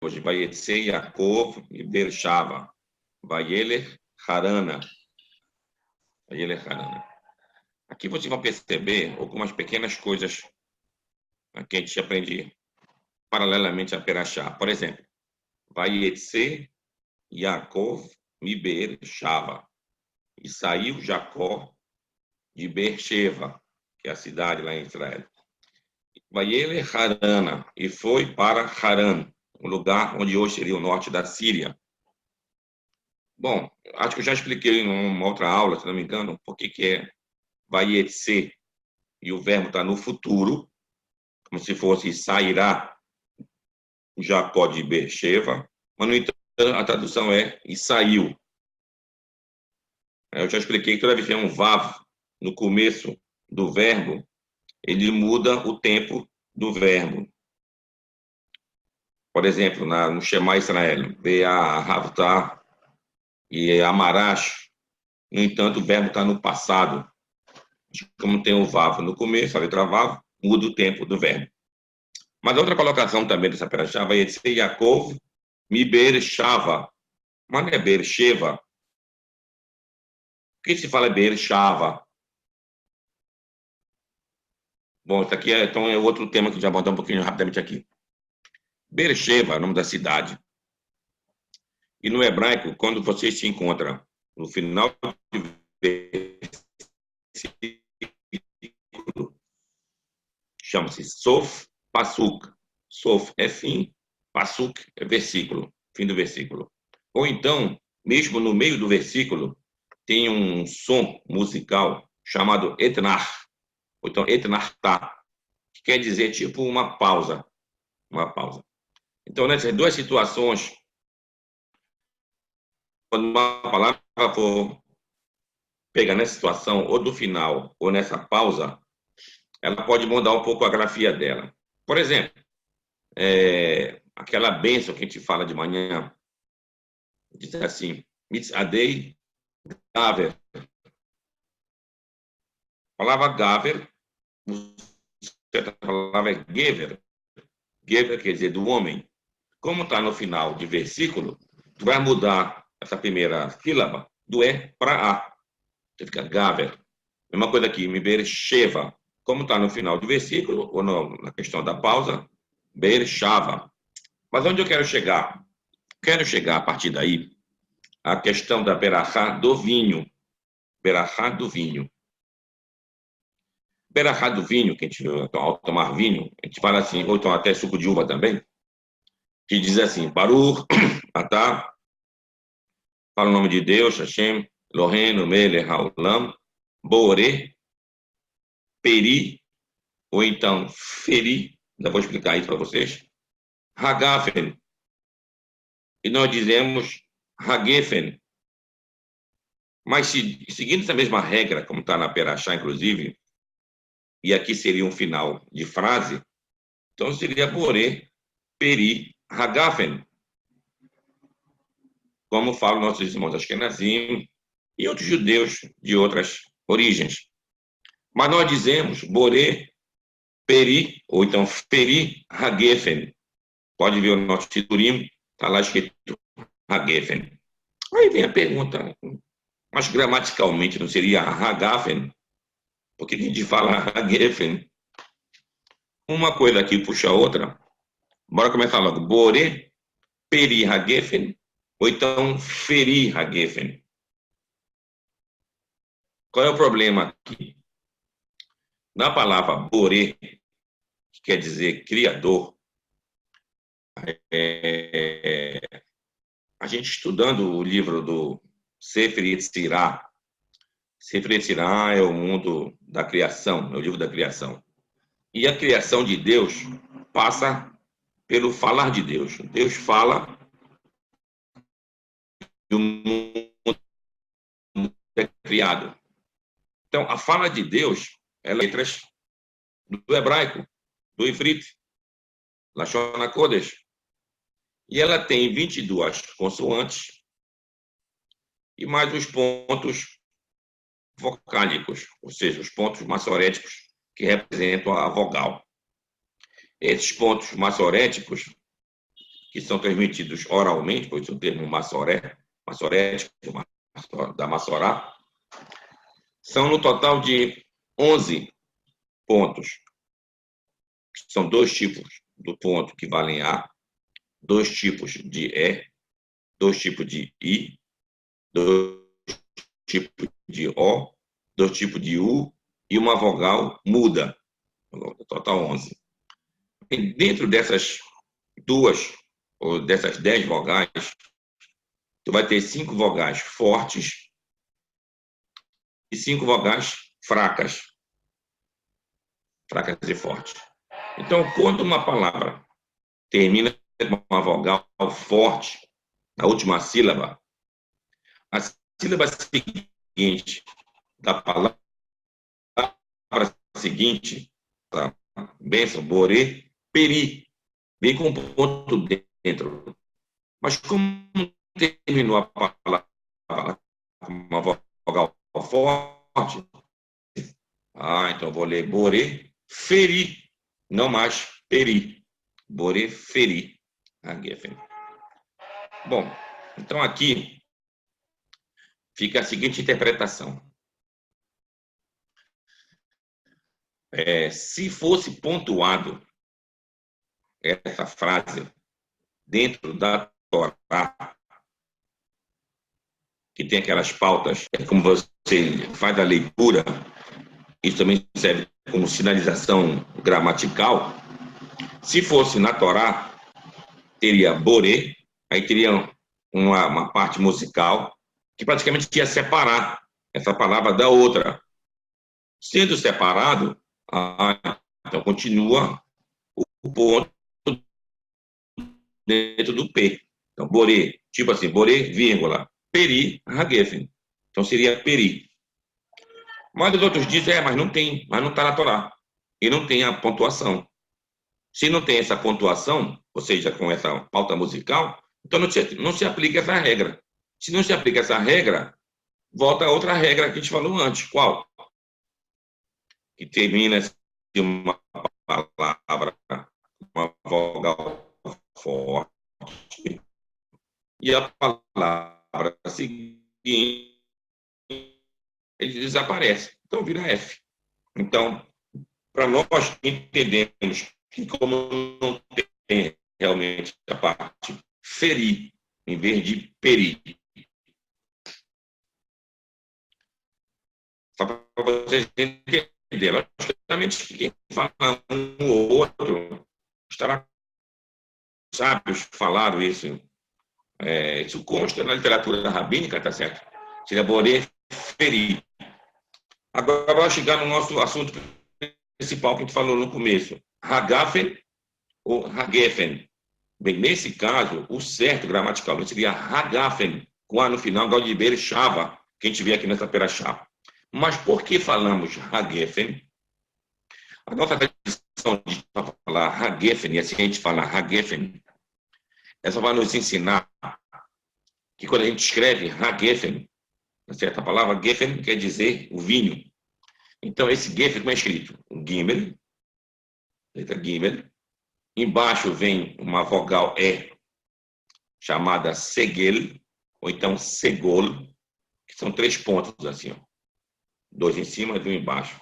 hoje. Vayetze Yaakov e Beershava. Vayelech Harana. Vayelech Harana. Aqui vocês vão perceber algumas pequenas coisas que a gente aprende paralelamente a Perashá. Por exemplo, Vayetze Yaakov mi Beershava. E saiu Jacó de Beersheva, que é a cidade lá em Israel. Vayelech Harana, e foi para Haran, um lugar onde hoje seria o norte da Síria. Bom, acho que eu já expliquei em uma outra aula, se não me engano, por que é Vayetze, e o verbo está no futuro, como se fosse sairá Jacó de Beersheva, mas, no entanto, a tradução é e saiu. Eu já expliquei que toda vez que tem um vav no começo do verbo, ele muda o tempo do verbo. Por exemplo, no Shema Israel, Ve'ahavta e Amarash, no entanto, o verbo está no passado. Como tem o vav no começo, a letra vav, muda o tempo do verbo. Mas outra colocação também dessa perashá vai ser Yaakov mi Beershava. Mas não é Beersheva. O que se fala Beershava? Bom, isso aqui então é outro tema que já vou abordar um pouquinho rapidamente aqui. Beersheva é o nome da cidade. E no hebraico, quando você se encontra no final de versículo, chama-se Sof Pasuk. Sof é fim, Pasuk é versículo, fim do versículo. Ou então, mesmo no meio do versículo, tem um som musical chamado Etnar, ou então Etnartá, que quer dizer tipo uma pausa. Uma pausa. Então, nessas duas situações, quando uma palavra for pegar nessa situação, ou do final, ou nessa pausa, ela pode mudar um pouco a grafia dela. Por exemplo, aquela bênção que a gente fala de manhã, diz assim, Mitzadei Gaver. A palavra Gaver, a palavra é Gever. Gever quer dizer do homem. Como está no final de versículo, tu vai mudar essa primeira sílaba do E para A. Você fica Gaver. Mesma coisa aqui, me Beersheva. Como está no final do versículo, ou na questão da pausa, Beershava. Mas onde eu quero chegar? Quero chegar a partir daí à questão da berachá do vinho. Berachá do vinho. Berachá do vinho, que a gente, ao tomar vinho, a gente fala assim, ou então até suco de uva também, que diz assim, Baruch, Atá, fala o nome de Deus, Hashem, Eloheinu, Melech, Haolam, Boré, Peri, ou então Feri, ainda vou explicar isso para vocês, Hagafen, e nós dizemos Hagefen. Mas seguindo essa mesma regra, como está na Perachá, inclusive, e aqui seria um final de frase, então seria Boré, Peri, Hagafen, como falam nossos irmãos Ashkenazim e outros judeus de outras origens. Mas nós dizemos Boré, Peri, ou então Peri, Hagefen. Pode ver o nosso titulim, está lá escrito Hagefen. Aí vem a pergunta, mas gramaticalmente não seria Hagafen? Porque a gente fala Hagefen. Uma coisa aqui puxa a outra. Bora começar logo. Boré, Peri, Hagefen, ou então Feri, Hagefen. Qual é o problema aqui? Na palavra Boré, que quer dizer criador, a gente estudando o livro do Sefer Yetzirah. Sefer Yetzirah é o mundo da criação, é o livro da criação. E a criação de Deus passa pelo falar de Deus. Deus fala e o mundo é criado. Então, a fala de Deus, ela é letras do hebraico, do Ivrit, Lashon HaKodesh. E ela tem 22 consoantes e mais os pontos vocálicos, ou seja, os pontos massoréticos que representam a vogal. Esses pontos massoréticos, que são transmitidos oralmente, pois o termo massorético, da Massorá, são no total de 11 pontos. São 2 tipos do ponto que valem A, 2 tipos de E, 2 tipos de I, 2 tipos de O, 2 tipos de U e uma vogal muda. Total 11. E dentro dessas 2 ou dessas 10 vogais, tu vai ter 5 vogais fortes e 5 vogais fracas e fortes. Então, quando uma palavra termina com uma vogal forte na última sílaba, a sílaba seguinte da palavra seguinte, tá? Benção, borê, peri, vem com um ponto dentro. Mas como terminou a palavra com uma vogal forte, então vou ler borê, feri, não mais peri. Borê, feri. Bom, então aqui fica a seguinte interpretação. Se fosse pontuado essa frase dentro da Torá, que tem aquelas pautas, como você faz a leitura, isso também serve como sinalização gramatical. Se fosse na Torá, teria borê, aí teria uma parte musical que praticamente ia separar essa palavra da outra. Sendo separado, então continua o ponto dentro do P. Então, borê, tipo assim, borê, vírgula, peri, hagefen. Então, seria peri. Mas os outros dizem, mas não tem, mas não está na Torá. E não tem a pontuação. Se não tem essa pontuação, ou seja, com essa pauta musical, então não se aplica essa regra. Se não se aplica essa regra, volta a outra regra que a gente falou antes. Qual? Que termina de uma palavra, uma vogal forte, e a palavra seguinte ele desaparece. Então vira F. Então, para nós entendemos que como não tem realmente a parte ferir, em vez de perir. Só para vocês entenderem. Logicamente, quem fala um ou outro estará sábios que falaram isso. Isso consta na literatura rabínica, tá certo? Seria borê ferir. Agora vai chegar no nosso assunto principal que a gente falou no começo. Hagafen ou Hagefen. Bem, nesse caso, o certo gramaticalmente seria Hagafen, com A no final, Gaudibeira e Shava, que a gente vê aqui nessa perachá. Mas por que falamos Hagefen? A nossa tradição de falar Hagefen, e assim a gente fala Hagefen, essa vai nos ensinar que quando a gente escreve Hagefen, certa palavra, Gefen quer dizer o vinho. Então, esse Gefen como é escrito? O Gimel, letra Gimel. Embaixo vem uma vogal E, chamada Segel, ou então Segol, que são 3 pontos assim, ó. 2 em cima e 1 embaixo.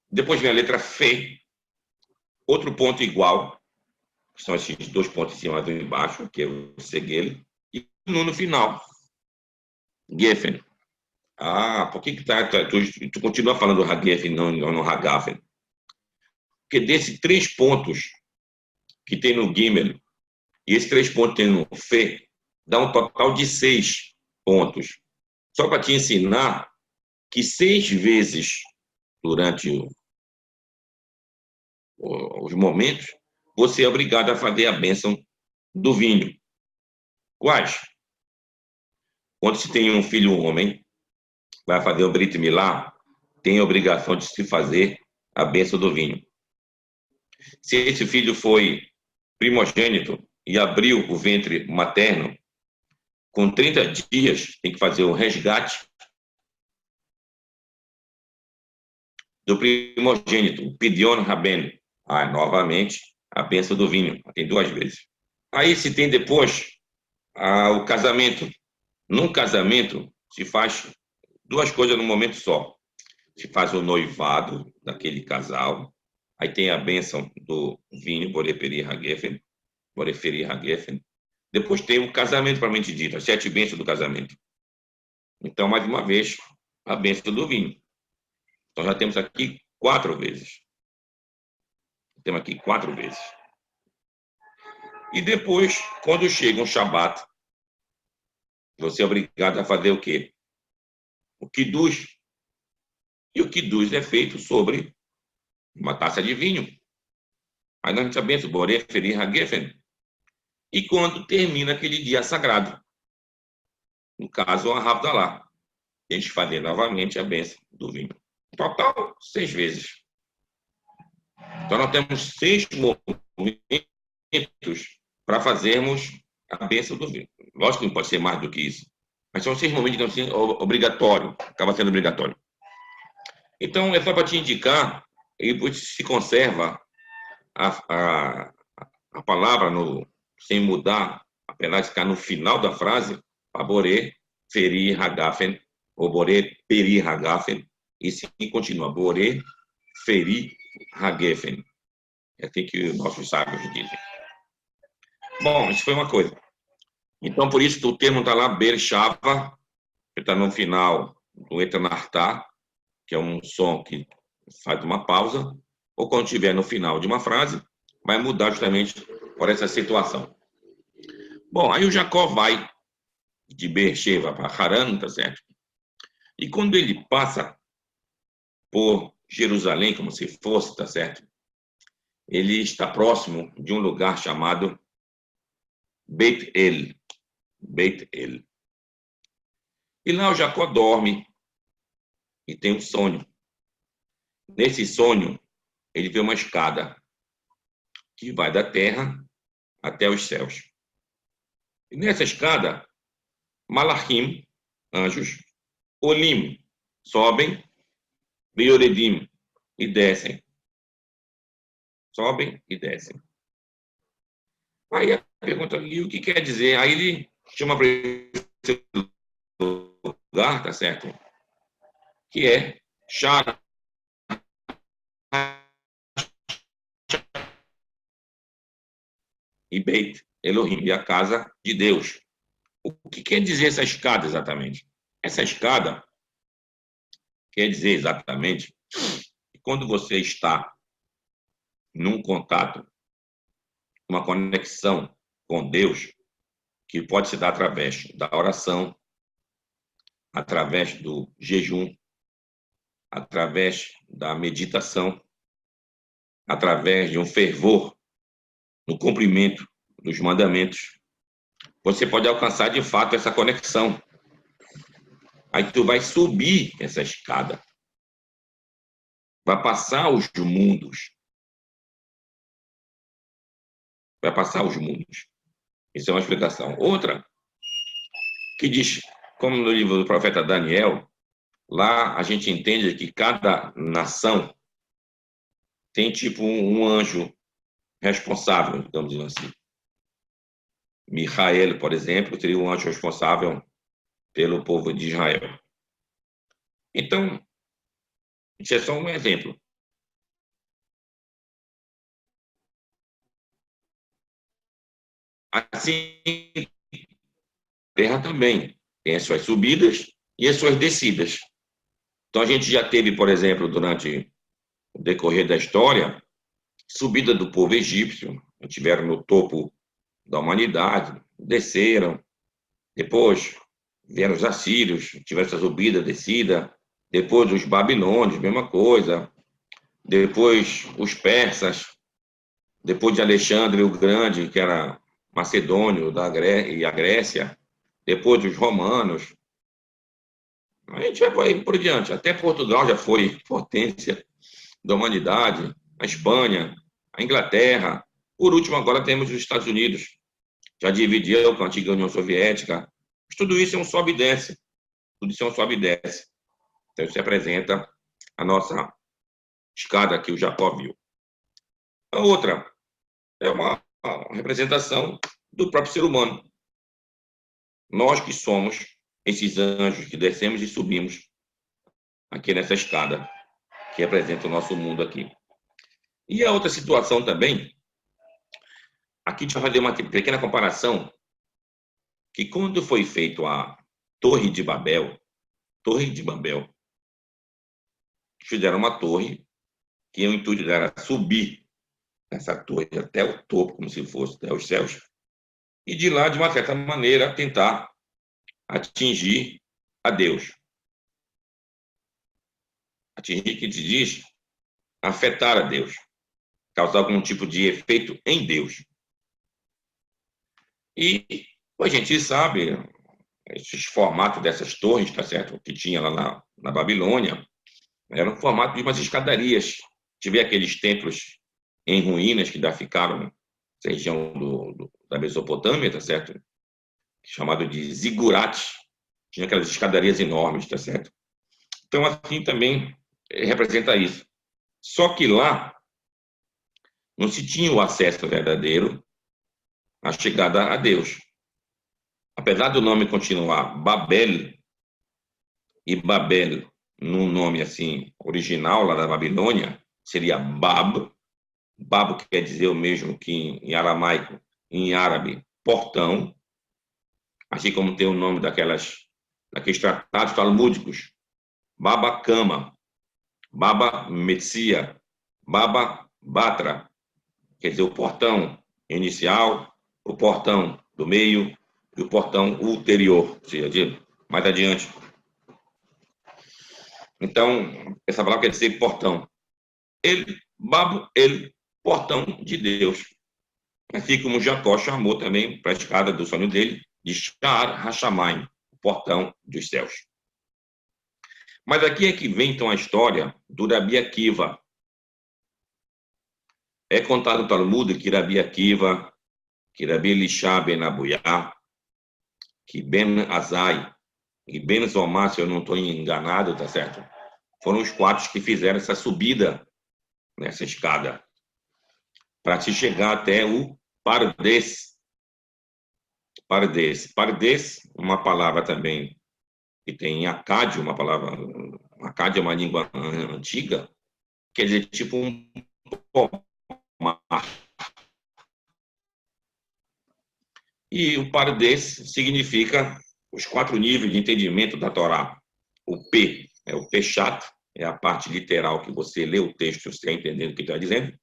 Depois vem a letra Fe, outro ponto igual, que são esses 2 pontos em cima e 1 embaixo, que é o Segel, e no final, Gefen. Por que tu continua falando Hagefen, não Hagafen? Porque desses 3 pontos que tem no Gimel, e esses 3 pontos tem no Fe, dá um total de 6 pontos. Só para te ensinar que 6 vezes durante os momentos, você é obrigado a fazer a bênção do vinho. Quais? Quando se tem um filho homem, vai fazer o Brit Milá, tem a obrigação de se fazer a bênção do vinho. Se esse filho foi primogênito e abriu o ventre materno, com 30 dias tem que fazer o resgate do primogênito, o Pidyon Raben. Novamente, a bênção do vinho, tem 2 vezes. Aí se tem depois o casamento. Num casamento, se faz duas coisas num momento só. Se faz o noivado daquele casal, aí tem a bênção do vinho, Boreferi Hagefen, Boreferi Hagefen. Depois tem o casamento, propriamente dito, as 7 bênçãos do casamento. Então, mais uma vez, a bênção do vinho. Então, já temos aqui 4 vezes. Temos aqui 4 vezes. E depois, quando chega um Shabat, você é obrigado a fazer o quê? O Kiddush. E o Kiddush é feito sobre uma taça de vinho. Aí nós sabemos, Boré, Feri, Hagefen. E quando termina aquele dia sagrado, no caso, a Havdalah, a gente fazer novamente a bênção do vinho. Total, 6 vezes. Então, nós temos 6 momentos para fazermos a bênção do vinho. Lógico que não pode ser mais do que isso. Mas são 6 momentos que então, obrigatório, acaba sendo obrigatório. Então, é só para te indicar, e se conserva a palavra sem mudar, apesar de ficar no final da frase, Boré, Feri, Hagafen, ou Boré, Peri, Hagafen, e sim continua, Boré, Feri, Hagefen. É assim que os nossos sábios dizem. Bom, isso foi uma coisa. Então, por isso, o termo está lá, Bershava, que está no final do Etanartá, que é um som que faz uma pausa, ou quando estiver no final de uma frase, vai mudar justamente por essa situação. Bom, aí o Jacó vai de Beersheba para Haran, tá certo? E quando ele passa por Jerusalém, como se fosse, tá certo? Ele está próximo de um lugar chamado Beit El. Beit El. E lá o Jacó dorme e tem um sonho. Nesse sonho, ele vê uma escada que vai da terra até os céus. E nessa escada, Malachim, anjos, Olim, sobem, Beoredim, e descem. Sobem e descem. Aí a pergunta, e o que quer dizer? Aí ele chama para esse lugar, tá certo? Que é Shara e Beit Elohim, e a casa de Deus. O que quer dizer essa escada exatamente? Essa escada quer dizer exatamente que quando você está num contato, uma conexão com Deus, que pode se dar através da oração, através do jejum, através da meditação, através de um fervor no cumprimento dos mandamentos, você pode alcançar de fato essa conexão. Aí tu vai subir essa escada, vai passar os mundos, vai passar os mundos. Isso é uma explicação. Outra, que diz, como no livro do profeta Daniel, lá a gente entende que cada nação tem tipo um anjo responsável, digamos assim. Michael, por exemplo, seria um anjo responsável pelo povo de Israel. Então, isso é só um exemplo. Assim, a Terra também tem as suas subidas e as suas descidas. Então, a gente já teve, por exemplo, durante o decorrer da história, subida do povo egípcio, estiveram no topo da humanidade, desceram, depois vieram os assírios, tiveram essa subida, descida, depois os babilônios, mesma coisa, depois os persas, depois de Alexandre o Grande, que era macedônio e a Grécia, depois os romanos, a gente vai por diante, até Portugal já foi potência da humanidade, a Espanha, a Inglaterra, por último agora temos os Estados Unidos, já dividiu com a antiga União Soviética, mas tudo isso é um sobe e desce, tudo isso é um sobe e desce. Então isso representa a nossa escada que o Jacó viu. A outra é uma representação do próprio ser humano. Nós que somos esses anjos que descemos e subimos aqui nessa escada que representa o nosso mundo aqui. E a outra situação também, aqui a gente vai fazer uma pequena comparação, que quando foi feito a Torre de Babel, fizeram uma torre que o intuito era subir essa torre até o topo, como se fosse até os céus, e de lá, de uma certa maneira, tentar atingir a Deus. Atingir, que te diz, afetar a Deus, causar algum tipo de efeito em Deus. E a gente sabe, esses formatos dessas torres, tá certo? Que tinha lá na Babilônia, era um formato de umas escadarias. Tive aqueles templos em ruínas que ainda ficaram na região da Mesopotâmia, tá certo? Chamado de zigurates. Tinha aquelas escadarias enormes, tá certo? Então, assim, também representa isso. Só que lá não se tinha o acesso verdadeiro à chegada a Deus. Apesar do nome continuar Babel, e Babel, num nome assim original lá da Babilônia, seria Bab. Bab quer dizer o mesmo que em aramaico, em árabe, portão, assim como tem o nome daqueles tratados talmúdicos, Baba Kama, Baba Metsia, Baba Batra, quer dizer o portão inicial, o portão do meio e o portão ulterior, ou seja, mais adiante. Então, essa palavra quer dizer portão. Ele, Babo, ele, portão de Deus. Assim como Jacó chamou também para a escada do sonho dele de Sha'ar HaShamayim, o portão dos céus. Mas aqui é que vem então a história do Rabi Akiva. É contado no Talmud que Rabi Akiva, que Rabi Elisha ben Abuyá, que Ben Azai e Ben Zomar, se eu não estou enganado, tá certo? Foram os quatro que fizeram essa subida nessa escada para se chegar até o Pardes. Pardes, uma palavra também que tem em Acádio, uma palavra, Acádio é uma língua antiga, quer dizer tipo um pomar. E o Pardes significa os quatro níveis de entendimento da Torá. O P é o Peshat, é a parte literal que você lê o texto, você está entendendo o que está dizendo.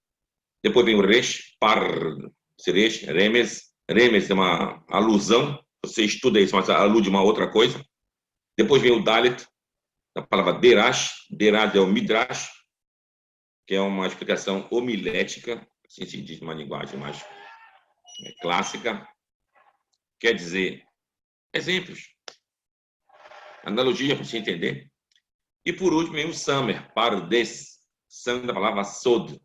Depois vem o Resh, Par, Resh, Remes. Remes é uma alusão, você estuda isso, mas alude uma outra coisa. Depois vem o Dalet, a palavra Derash. Derash é o Midrash, que é uma explicação homilética, assim se diz uma linguagem mais clássica. Quer dizer, exemplos, analogia para você entender. E por último vem o Samer, Pardes, Samer da palavra Sod.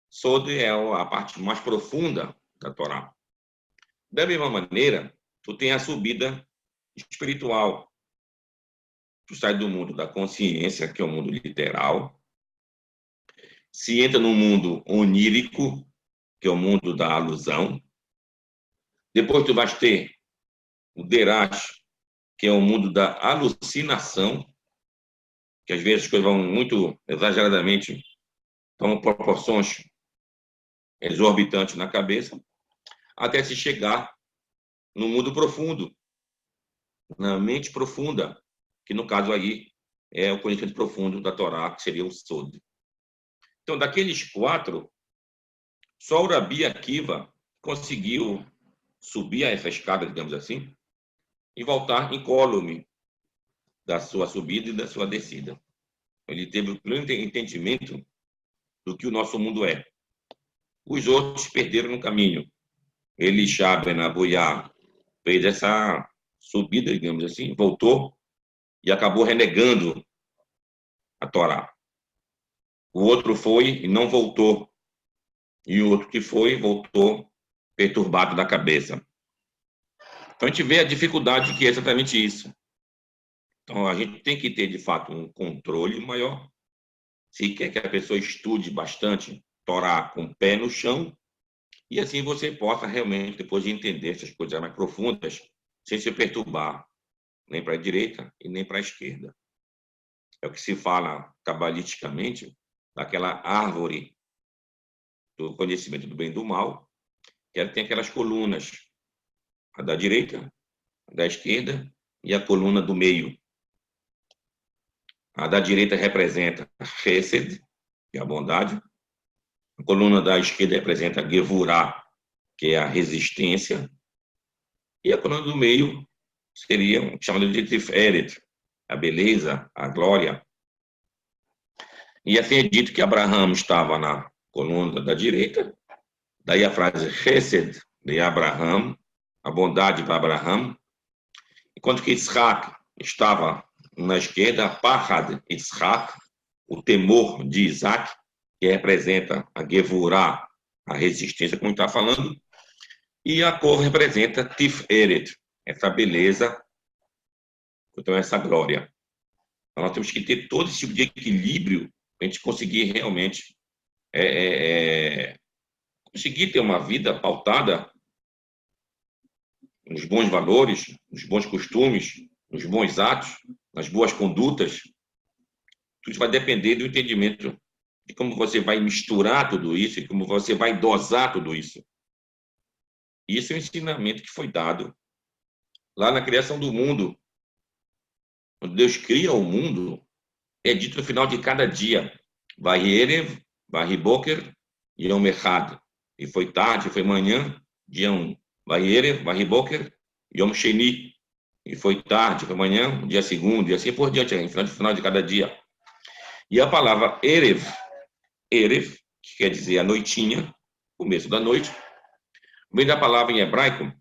Sod é a parte mais profunda da Torá. Da mesma maneira, tu tem a subida espiritual. Tu sai do mundo da consciência, que é o mundo literal, se entra no mundo onírico, que é o mundo da alusão. Depois tu vais ter o Derash, que é o mundo da alucinação, que às vezes as coisas vão muito exageradamente, tomam proporções exorbitantes na cabeça, até se chegar no mundo profundo, na mente profunda, que no caso aí é o conhecimento profundo da Torá, que seria o Sod. Então, daqueles quatro, só o Rabi Akiva conseguiu subir a essa escada, digamos assim, e voltar incólume da sua subida e da sua descida. Ele teve o pleno entendimento do que o nosso mundo é. Os outros perderam no caminho. Elisha ben Abuyá fez essa subida, digamos assim, voltou e acabou renegando a Torá. O outro foi e não voltou. E o outro que foi, voltou perturbado da cabeça. Então a gente vê a dificuldade que é exatamente isso. Então a gente tem que ter, de fato, um controle maior. Se quer que a pessoa estude bastante, Torá com o pé no chão, E assim você possa realmente, depois de entender essas coisas mais profundas, sem se perturbar, nem para a direita e nem para a esquerda. É o que se fala cabalisticamente daquela árvore do conhecimento do bem e do mal, que ela tem aquelas colunas, a da direita, a da esquerda e a coluna do meio. A da direita representa Chesed, que é a bondade. A coluna da esquerda representa Gevurah, que é a resistência. E a coluna do meio seria chamada de Tiferet, a beleza, a glória. E assim é dito que Abraão estava na coluna da direita, daí a frase Chesed de Abraão, a bondade para Abraão, enquanto que Isaac estava na esquerda, Pachad Isaac, o temor de Isaac, que representa a Gevurah, a resistência, como está falando, e a cor representa Tiferet, essa beleza, então essa glória. Então, nós temos que ter todo esse tipo de equilíbrio para a gente conseguir realmente conseguir ter uma vida pautada nos bons valores, nos bons costumes, nos bons atos, nas boas condutas. Tudo vai depender do entendimento de como você vai misturar tudo isso e como você vai dosar tudo isso. Isso é o ensinamento que foi dado lá na criação do mundo. Quando Deus cria o mundo, é dito no final de cada dia, Vayerev, Vahiboker, Yom Echad. E foi tarde, foi manhã, dia 1. Vayerev, Vahiboker, Yom Sheni. E foi tarde, foi manhã, dia 2, e assim por diante, no final de cada dia. E a palavra Erev, Erev, que quer dizer a noitinha, começo da noite, vem da palavra em hebraico,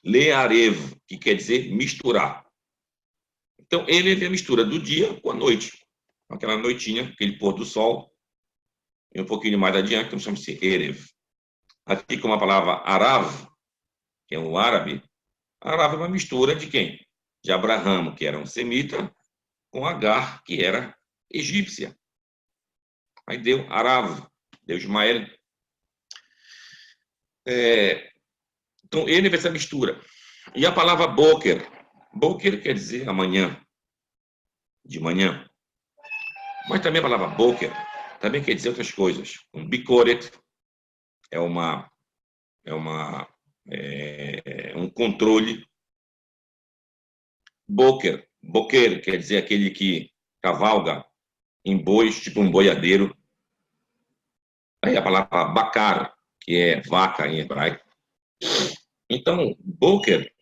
Learev, que quer dizer misturar. Então, Erev é a mistura do dia com a noite. Aquela noitinha, aquele pôr do sol, e um pouquinho mais adiante, então chama-se Erev. Aqui com a palavra Arav, que é um árabe, Arav é uma mistura de quem? De Abraão, que era um semita, com Agar, que era egípcia. Aí deu Arav, deu Ismael. Então, ele vai essa mistura. E a palavra Boker. Boker quer dizer amanhã, de manhã. Mas também a palavra Boker também quer dizer outras coisas. Um Bikoret é um controle. Boker quer dizer aquele que cavalga em bois, tipo um boiadeiro. Aí a palavra Bakar, que é vaca em hebraico. Então, Boker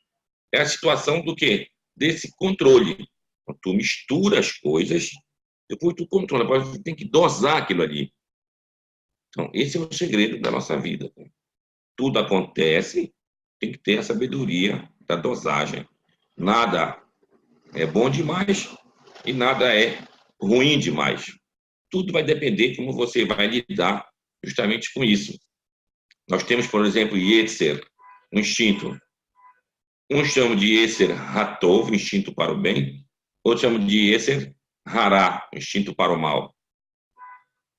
é a situação do quê? Desse controle. Quando tu mistura as coisas, depois tu controla. Você tem que dosar aquilo ali. Então, esse é o segredo da nossa vida. Tudo acontece, tem que ter a sabedoria da dosagem. Nada é bom demais e nada é ruim demais. Tudo vai depender de como você vai lidar justamente com isso. Nós temos, por exemplo, Yetzer, um instinto. Uns chamam de Yetzer Hatov, instinto para o bem. Outros chamam de Yetzer Hará, instinto para o mal.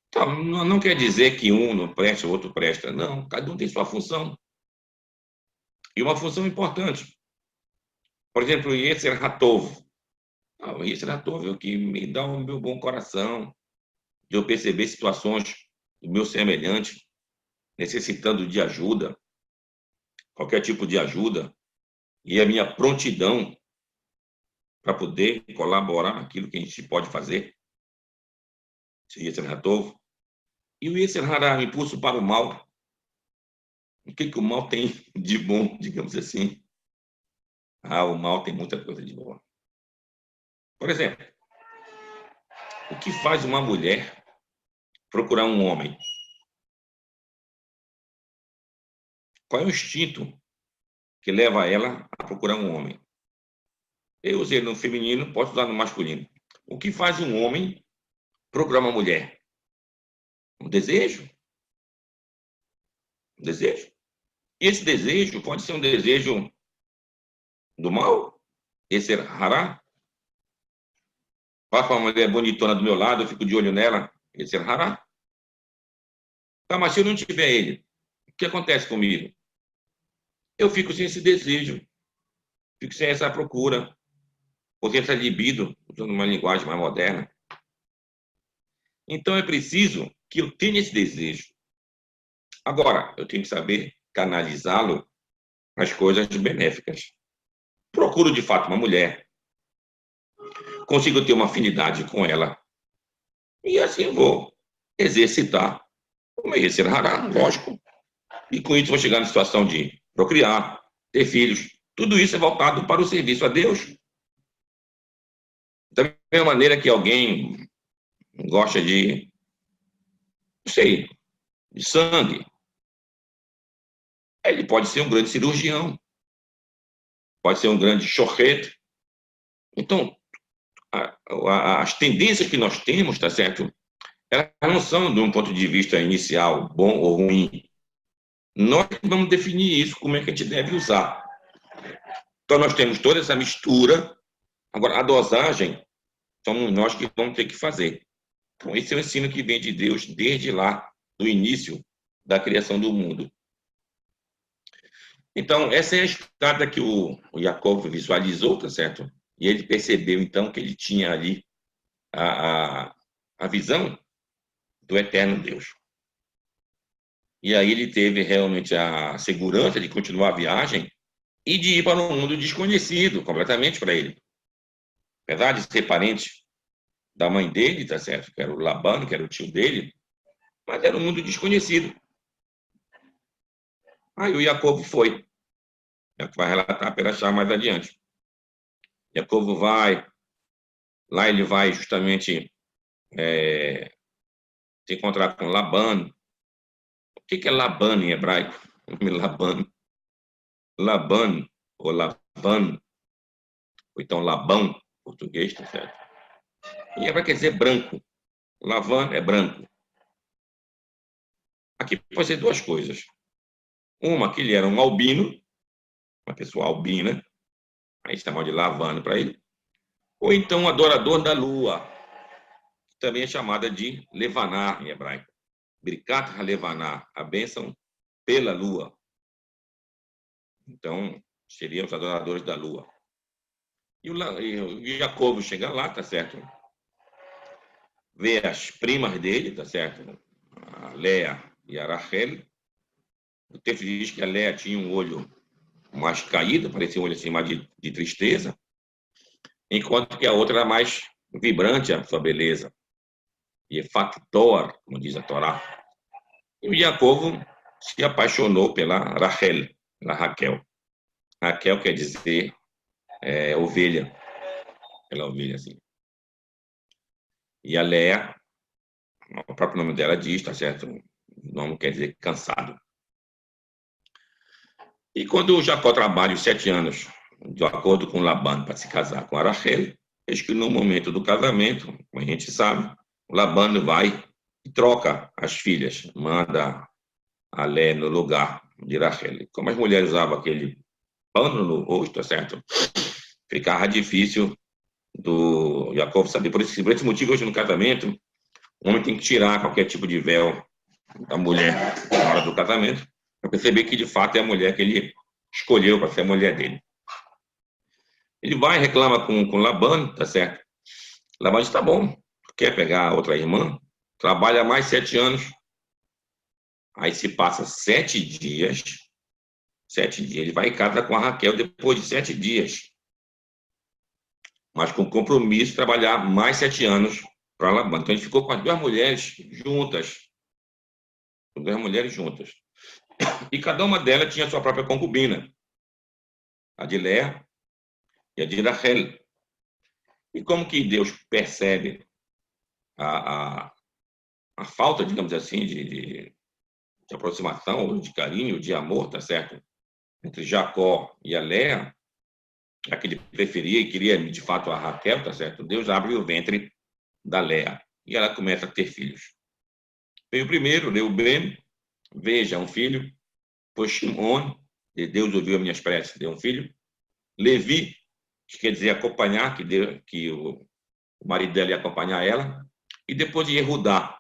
Então, não quer dizer que um não presta, o outro presta. Não, cada um tem sua função. E uma função importante. Por exemplo, o Yetzer Hatov. O Yetzer Hatov é o que me dá o meu bom coração, de eu perceber situações do meu semelhante necessitando de ajuda, qualquer tipo de ajuda, e a minha prontidão para poder colaborar naquilo que a gente pode fazer. Esse Yetzer Hatov. E o Yetzer Hará, o impulso para o mal. O que o mal tem de bom, digamos assim? O mal tem muita coisa de boa. Por exemplo, o que faz uma mulher procurar um homem? Qual é o instinto que leva ela a procurar um homem? Eu usei no feminino, posso usar no masculino. O que faz um homem procurar uma mulher? Um desejo. Um desejo. E esse desejo pode ser um desejo do mal, esse é hará. Passa uma mulher bonitona do meu lado, eu fico de olho nela, esse é hará. Tá, mas se eu não tiver ele, que acontece comigo? Eu fico sem esse desejo, fico sem essa procura, ou sem essa libido, usando uma linguagem mais moderna. Então é preciso que eu tenha esse desejo. Agora, eu tenho que saber canalizá-lo nas coisas benéficas. Procuro, de fato, uma mulher, consigo ter uma afinidade com ela, e assim vou exercitar o meu Yetzer Hará, lógico. E com isso vou chegar na situação de procriar, ter filhos. Tudo isso é voltado para o serviço a Deus. Da mesma maneira que alguém gosta de, não sei, de sangue, ele pode ser um grande cirurgião, pode ser um grande chorrete. Então, as tendências que nós temos, tá certo? Elas não são, de um ponto de vista inicial, bom ou ruim. Nós vamos definir isso, como é que a gente deve usar. Então, nós temos toda essa mistura. Agora, a dosagem, somos nós que vamos ter que fazer. Então, esse é o ensino que vem de Deus desde lá, do início da criação do mundo. Então, essa é a estrada que o Jacob visualizou, tá certo? E ele percebeu, então, que ele tinha ali a visão do eterno Deus. E aí ele teve realmente a segurança de continuar a viagem e de ir para um mundo desconhecido, completamente para ele. Apesar de ser parente da mãe dele, tá certo? Que era o Labano, que era o tio dele, mas era um mundo desconhecido. Aí o Jacob foi. É o que vai relatar Perachá mais adiante. Jacob vai, lá ele vai justamente se encontrar com Labano. O que é Labano em hebraico? O nome Labano. Labano, ou Lavan, ou então Labão, em português, tá certo? Em hebraico quer dizer branco. Lavan é branco. Aqui pode ser duas coisas. Uma, que ele era um albino, uma pessoa albina, aí chamam de Lavano para ele. Ou então um adorador da lua, que também é chamada de Levaná em hebraico. Birkat HaLevaná, a bênção pela lua. Então, seriam os adoradores da lua. E o Jacobo chega lá, tá certo? Vê as primas dele, tá certo? A Léa e a Rachel. O texto diz que a Léa tinha um olho mais caído, parecia um olho assim mais de tristeza, enquanto que a outra era mais vibrante a sua beleza. E factor, como diz a Torá. E o Jacobo se apaixonou pela Rachel, pela Raquel. Raquel quer dizer ovelha, pela ovelha, assim. E a Léa, o próprio nome dela diz, tá certo? O nome quer dizer cansado. E quando o Jacó trabalha os 7 anos, de acordo com Labão, para se casar com a Rachel, eis que no momento do casamento, como a gente sabe, o Labão vai e troca as filhas, manda a Léa no lugar de Rachel. Como as mulheres usavam aquele pano no rosto, tá certo? Ficava difícil do Jacó saber. Por esse motivo, hoje no casamento, o homem tem que tirar qualquer tipo de véu da mulher na hora do casamento, para perceber que de fato é a mulher que ele escolheu para ser a mulher dele. Ele vai e reclama com Labão, tá certo? Labão diz, tá bom, quer pegar outra irmã? Trabalha mais 7 anos. Aí se passa 7 dias, 7 dias, ele vai e casa com a Raquel depois de 7 dias. Mas com compromisso de trabalhar mais 7 anos para Labão. Então ele ficou com as duas mulheres juntas. Com 2 mulheres juntas. E cada uma delas tinha sua própria concubina. A de Léa e a de Rachel. E como que Deus percebe a falta, digamos assim, de aproximação, de carinho, de amor, tá certo? Entre Jacó e a Léa, já que ele preferia e queria, de fato, a Raquel, tá certo? Deus abre o ventre da Léa e ela começa a ter filhos. Veio o primeiro, Reuben, veja, um filho. Foi Shimon, Deus ouviu as minhas preces, deu um filho. Levi, que quer dizer acompanhar, que o marido dela ia acompanhar ela. E depois de Yehudá.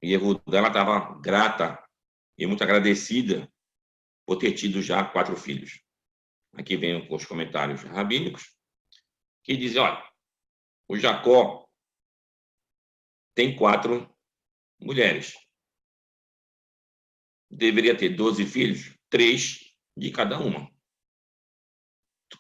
Yehudá, ela estava grata e muito agradecida por ter tido já 4 filhos. Aqui vem os comentários rabínicos, que dizem, olha, o Jacó tem 4 mulheres. Deveria ter 12 filhos, 3 de cada uma.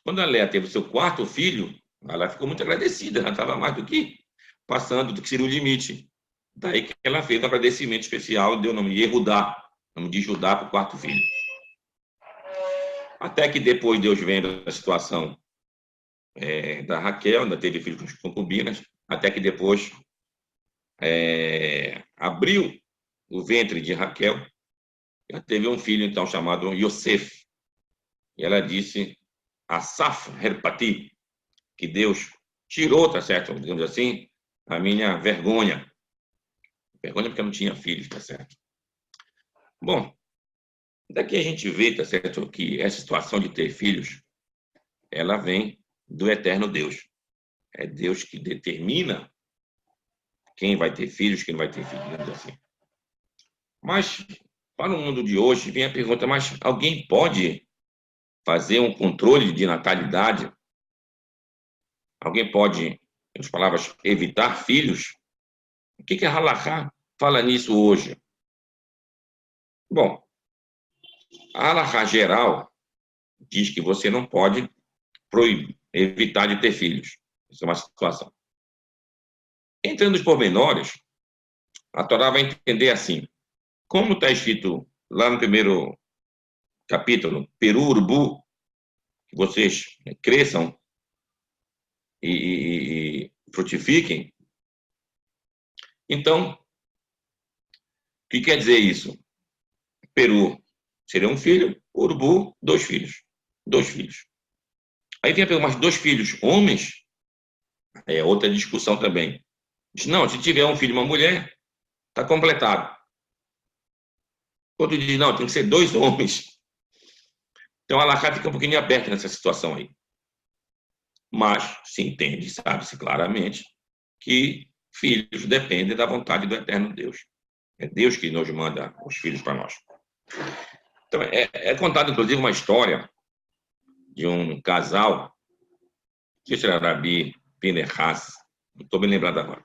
Quando a Léa teve o seu 4º filho, ela ficou muito agradecida, ela estava mais do que passando do que seria o limite. Daí que ela fez um agradecimento especial, deu o nome de Yehudá, nome de Judá, para o 4º filho. Até que depois Deus vendo a situação da Raquel, ainda teve filhos com concubinas, até que depois abriu o ventre de Raquel, ela teve um filho, então, chamado Yosef. E ela disse, Asaf Herpati, que Deus tirou, tá certo, digamos assim, a minha vergonha. Vergonha porque eu não tinha filhos, tá certo? Bom, daqui a gente vê, tá certo, que essa situação de ter filhos, ela vem do eterno Deus. É Deus que determina quem vai ter filhos, quem não vai ter filhos, digamos assim. Mas, para o mundo de hoje, vem a pergunta, mas alguém pode fazer um controle de natalidade? Alguém pode, em outras palavras, evitar filhos? O que a Halakha fala nisso hoje? Bom, a Halakha geral diz que você não pode proibir, evitar de ter filhos. Isso é uma situação. Entrando nos pormenores, a Torá vai entender assim, como está escrito lá no primeiro capítulo, Peru Urubu, que vocês cresçam e frutifiquem. Então, o que quer dizer isso? Peru seria um filho, urubu, 2 filhos. 2 filhos. Aí tem a pergunta, mas 2 filhos homens? É outra discussão também. Diz, não, se tiver um filho e uma mulher, está completado. Outro diz, não, tem que ser 2 homens. Então a Halakha fica um pouquinho aberta nessa situação aí. Mas se entende, sabe-se claramente, que filhos dependem da vontade do eterno Deus. É Deus que nos manda os filhos para nós. Então, é contada, inclusive, uma história de um casal, que era Rabi Pinehas, não estou bem lembrado agora,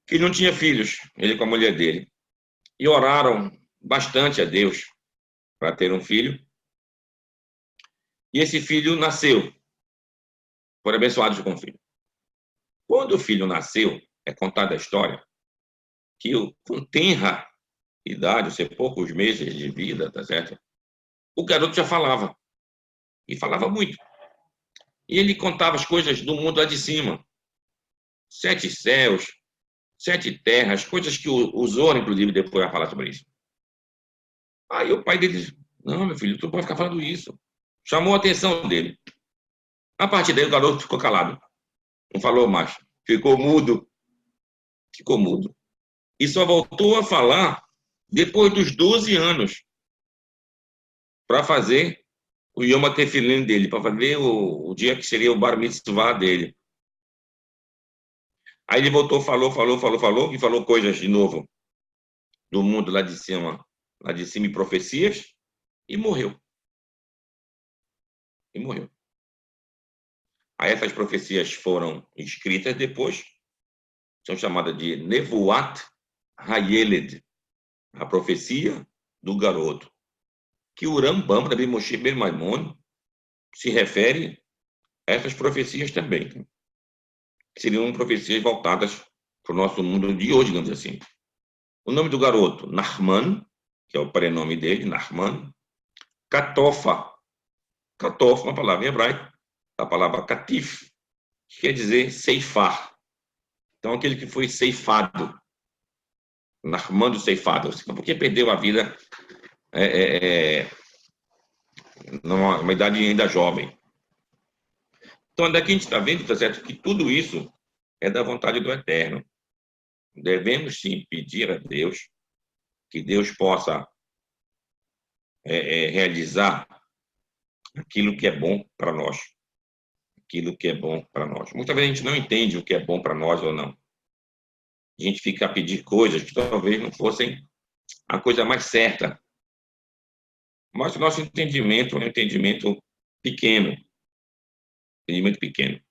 que não tinha filhos, ele com a mulher dele, e oraram bastante a Deus para ter um filho, e esse filho nasceu, foram abençoados com o filho. Quando o filho nasceu, é contada a história, que com tenra idade, ou seja, poucos meses de vida, tá certo? O garoto já falava, e falava muito. E ele contava as coisas do mundo lá de cima. 7 céus, 7 terras, coisas que o Zohar, inclusive, depois vai falar sobre isso. Aí o pai dele disse, não, meu filho, tu não pode ficar falando isso. Chamou a atenção dele. A partir daí o garoto ficou calado. Não falou mais. Ficou mudo. Ficou mudo. E só voltou a falar depois dos 12 anos para fazer o Yom HaTefilim dele, para fazer o dia que seria o Bar Mitzvah dele. Aí ele voltou, falou, e falou coisas de novo do mundo lá de cima e profecias, e morreu. E morreu. Aí essas profecias foram escritas depois, são chamadas de Nevuat Hayeled, a profecia do garoto, que o Rambam, Rabbi Moshe Ben Maimon, se refere a essas profecias também, que seriam profecias voltadas para o nosso mundo de hoje, digamos assim. O nome do garoto, Nachman, que é o prenome dele, Nachman. Katofa, Katofa, uma palavra em hebraico, a palavra katif, que quer dizer ceifar. Então, aquele que foi ceifado, Nachman do ceifado, porque perdeu a vida numa idade ainda jovem. Então, daqui a gente está vendo, tá certo, que tudo isso é da vontade do Eterno. Devemos, sim, pedir a Deus que Deus possa realizar aquilo que é bom para nós. Aquilo que é bom para nós. Muitas vezes a gente não entende o que é bom para nós ou não. A gente fica a pedir coisas que talvez não fossem a coisa mais certa. Mas o nosso entendimento é um entendimento pequeno. Entendimento pequeno.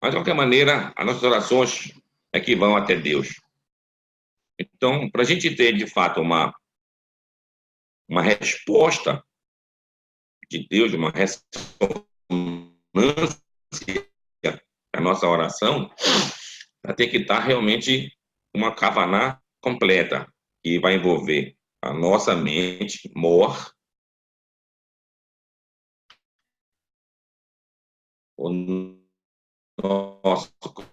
Mas, de qualquer maneira, as nossas orações é que vão até Deus. Então, para a gente ter, de fato, uma resposta de Deus, uma ressonância da nossa oração, vai ter que estar realmente uma kavaná completa, que vai envolver a nossa mente, mor, o nosso corpo.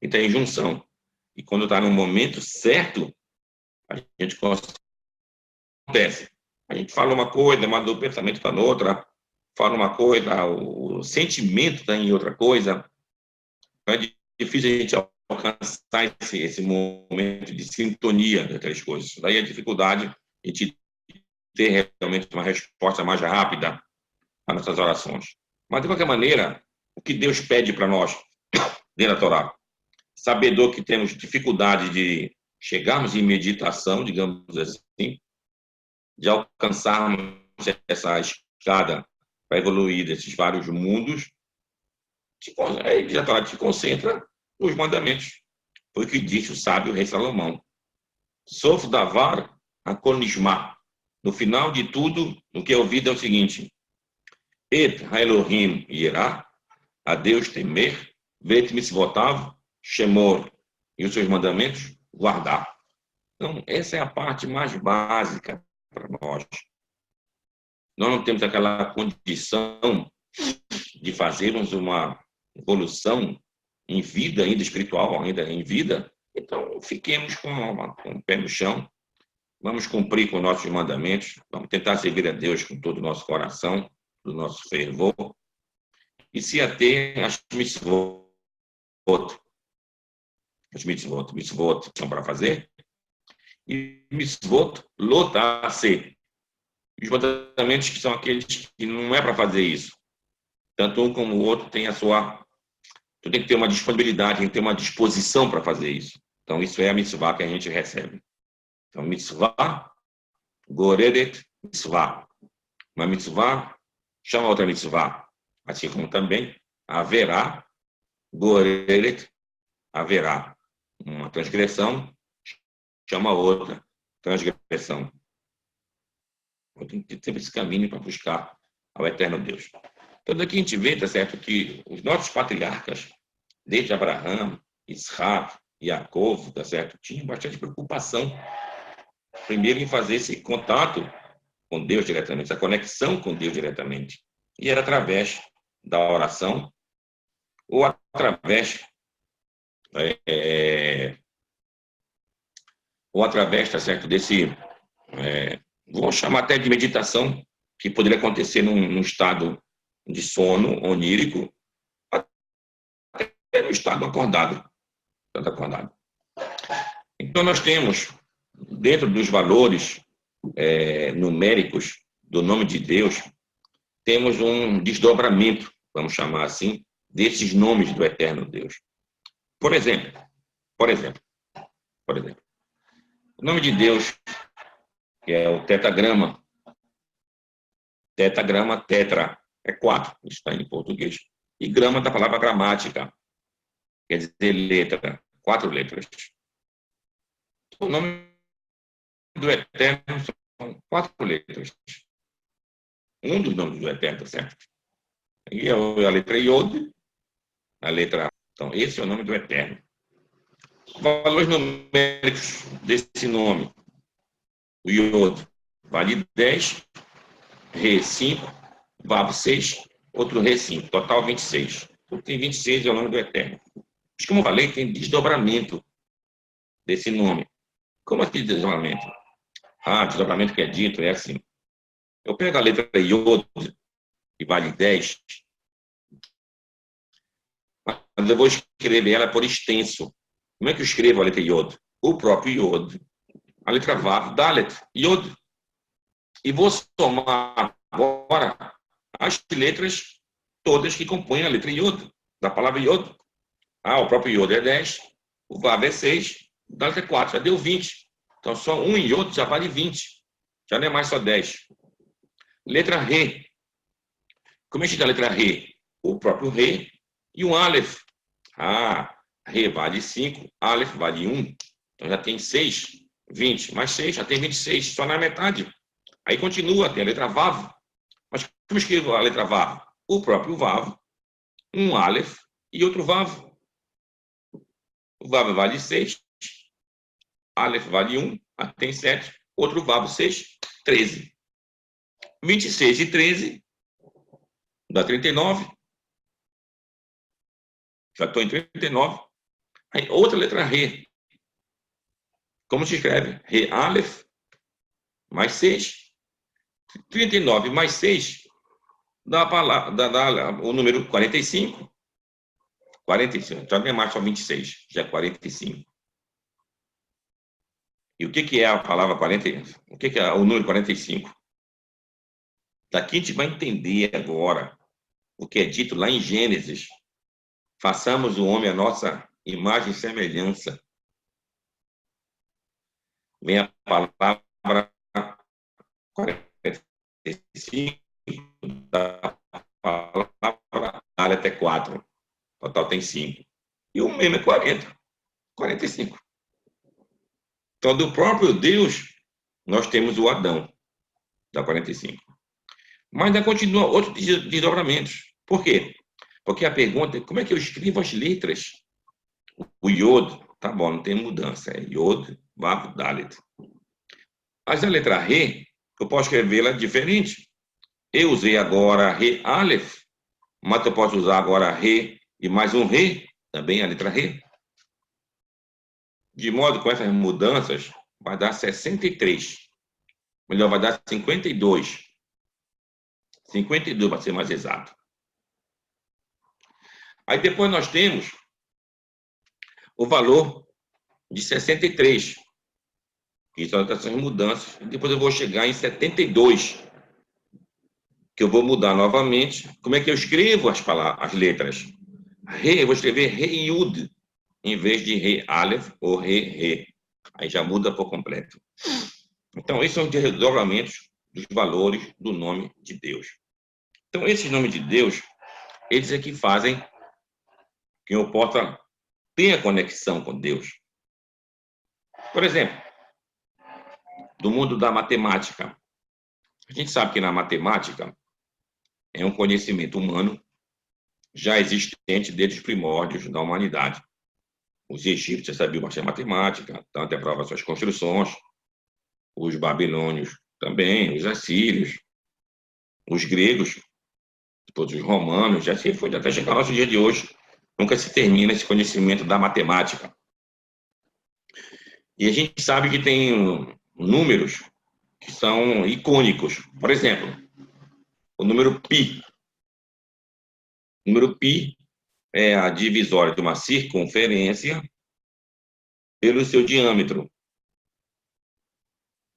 E tem junção. E quando está no momento certo, a gente acontece. A gente fala uma coisa, mas o pensamento está noutra, fala uma coisa, o sentimento está em outra coisa. É difícil a gente alcançar esse momento de sintonia entre as coisas. Daí a dificuldade de a gente ter realmente uma resposta mais rápida às nossas orações. Mas, de qualquer maneira, o que Deus pede para nós, dentro da Torá, sabedor que temos dificuldade de chegarmos em meditação, digamos assim, de alcançarmos essa escada para evoluir desses vários mundos, aí a Torá te concentra nos mandamentos. Foi o que disse o sábio rei Salomão. Sof davar akonishma. No final de tudo, o que é ouvido é o seguinte: Et ha-Elohim yirá, a Deus temer, vet mitzvotav shemor, e os seus mandamentos guardar. Então, essa é a parte mais básica para nós. Nós não temos aquela condição de fazermos uma evolução em vida, ainda espiritual, ainda em vida. Então, fiquemos com o pé no chão, vamos cumprir com nossos mandamentos, vamos tentar servir a Deus com todo o nosso coração, do nosso fervor, e se ater às mitzvot. As mitzvot são para fazer, e mitzvot lotar-se. Os mandamentos que são aqueles que não é para fazer isso. Tanto um como o outro tem a sua... Tu tem que ter uma disponibilidade, tem que ter uma disposição para fazer isso. Então, isso é a mitzvah que a gente recebe. Então, mitzvah, goreret, mitzvah. Uma mitzvah chama outra mitzvah. Assim como também haverá, goreret, haverá. Uma transgressão chama outra transgressão. Eu tenho que ter esse caminho para buscar ao eterno Deus. Então, daqui a gente vê, tá certo, que os nossos patriarcas, desde Abraão, Isaac, Jacob, tá certo, tinham bastante preocupação, primeiro em fazer esse contato com Deus diretamente, essa conexão com Deus diretamente. E era através da oração ou através tá certo, desse, vou chamar até de meditação, que poderia acontecer num estado de sono onírico, até no estado acordado. Então, nós temos, dentro dos valores numéricos do nome de Deus, temos um desdobramento, vamos chamar assim, desses nomes do eterno Deus. Por exemplo, o nome de Deus, que é o tetragrama, tetra, é 4, está em português, e grama da palavra gramática, quer dizer letra, 4 letras. O nome do eterno são 4 letras. Um dos nomes do eterno, certo? E é a letra Yod, a letra A. Então, esse é o nome do eterno. Valores numéricos desse nome. O Yod vale 10, Re 5, Vav 6, outro Re 5, total 26. Então, tem 26 é o nome do eterno. Mas, como eu falei, tem desdobramento desse nome. Como assim desdobramento? Desdobramento que é dito é assim. Eu pego a letra Yod, que vale 10, mas eu vou escrever ela por extenso. Como é que eu escrevo a letra Yod? O próprio Yod. A letra Vav, Dalet, Yod. E vou somar agora as letras todas que compõem a letra Iod, da palavra Iod. O próprio Iod é 10, o Vav é 6, o Dalet é 4, já deu 20. Então, só um Iod já vale 20. Já não é mais só 10. Letra Re. Como é que está a letra Re? O próprio Re e um Aleph. Re vale 5, Aleph vale 1. Então, já tem 6, 20. Mais 6, já tem 26, só na metade. Aí continua, tem a letra Vav. Mas como escrevo a letra Vav? O próprio Vav, um Aleph e outro Vav. O Vav vale 6, Aleph vale 1, tem 7, outro Vav 6, 13. 26 e 13 dá 39. Já estou em 39. Aí, outra letra Re. Como se escreve? Re Aleph mais 6. 39 mais 6 dá o número 45. 45. Já não é mais só 26, já é 45. E o que é a palavra 40? O que é o número 45? Daqui a gente vai entender agora o que é dito lá em Gênesis. Façamos o homem a nossa imagem e semelhança. Vem a palavra 45 da palavra área até 4. Total tem 5. E o mesmo é 40. 45. Então, do próprio Deus, nós temos o Adão, da 45. Mas ainda continua outros desdobramentos. Por quê? Porque a pergunta é como é que eu escrevo as letras? O Yod, tá bom, não tem mudança. É Yod, Vav, Dalet. Mas a letra Re, eu posso escrevê-la diferente. Eu usei agora Re Aleph, mas eu posso usar agora Re e mais um Re, também a letra Re. De modo que com essas mudanças, vai dar 63. Melhor, vai dar 52. 52 para ser mais exato. Aí depois nós temos o valor de 63, que são essas mudanças. Depois eu vou chegar em 72, que eu vou mudar novamente. Como é que eu escrevo as letras? Re, eu vou escrever Re Yud, em vez de Re Aleph ou Re. Aí já muda por completo. Então, esses são os desdobramentos dos valores do nome de Deus. Então, esses nomes de Deus, eles é que fazem que eu possa ter a conexão com Deus. Por exemplo, do mundo da matemática. A gente sabe que na matemática é um conhecimento humano já existente desde os primórdios da humanidade. Os egípcios sabiam bastante matemática, tanto é prova suas construções, os babilônios também, os assírios, os gregos, depois os romanos, já se foi até chegar ao nosso dia de hoje. Nunca se termina esse conhecimento da matemática. E a gente sabe que tem números que são icônicos. Por exemplo, o número π. O número π é a divisória de uma circunferência pelo seu diâmetro.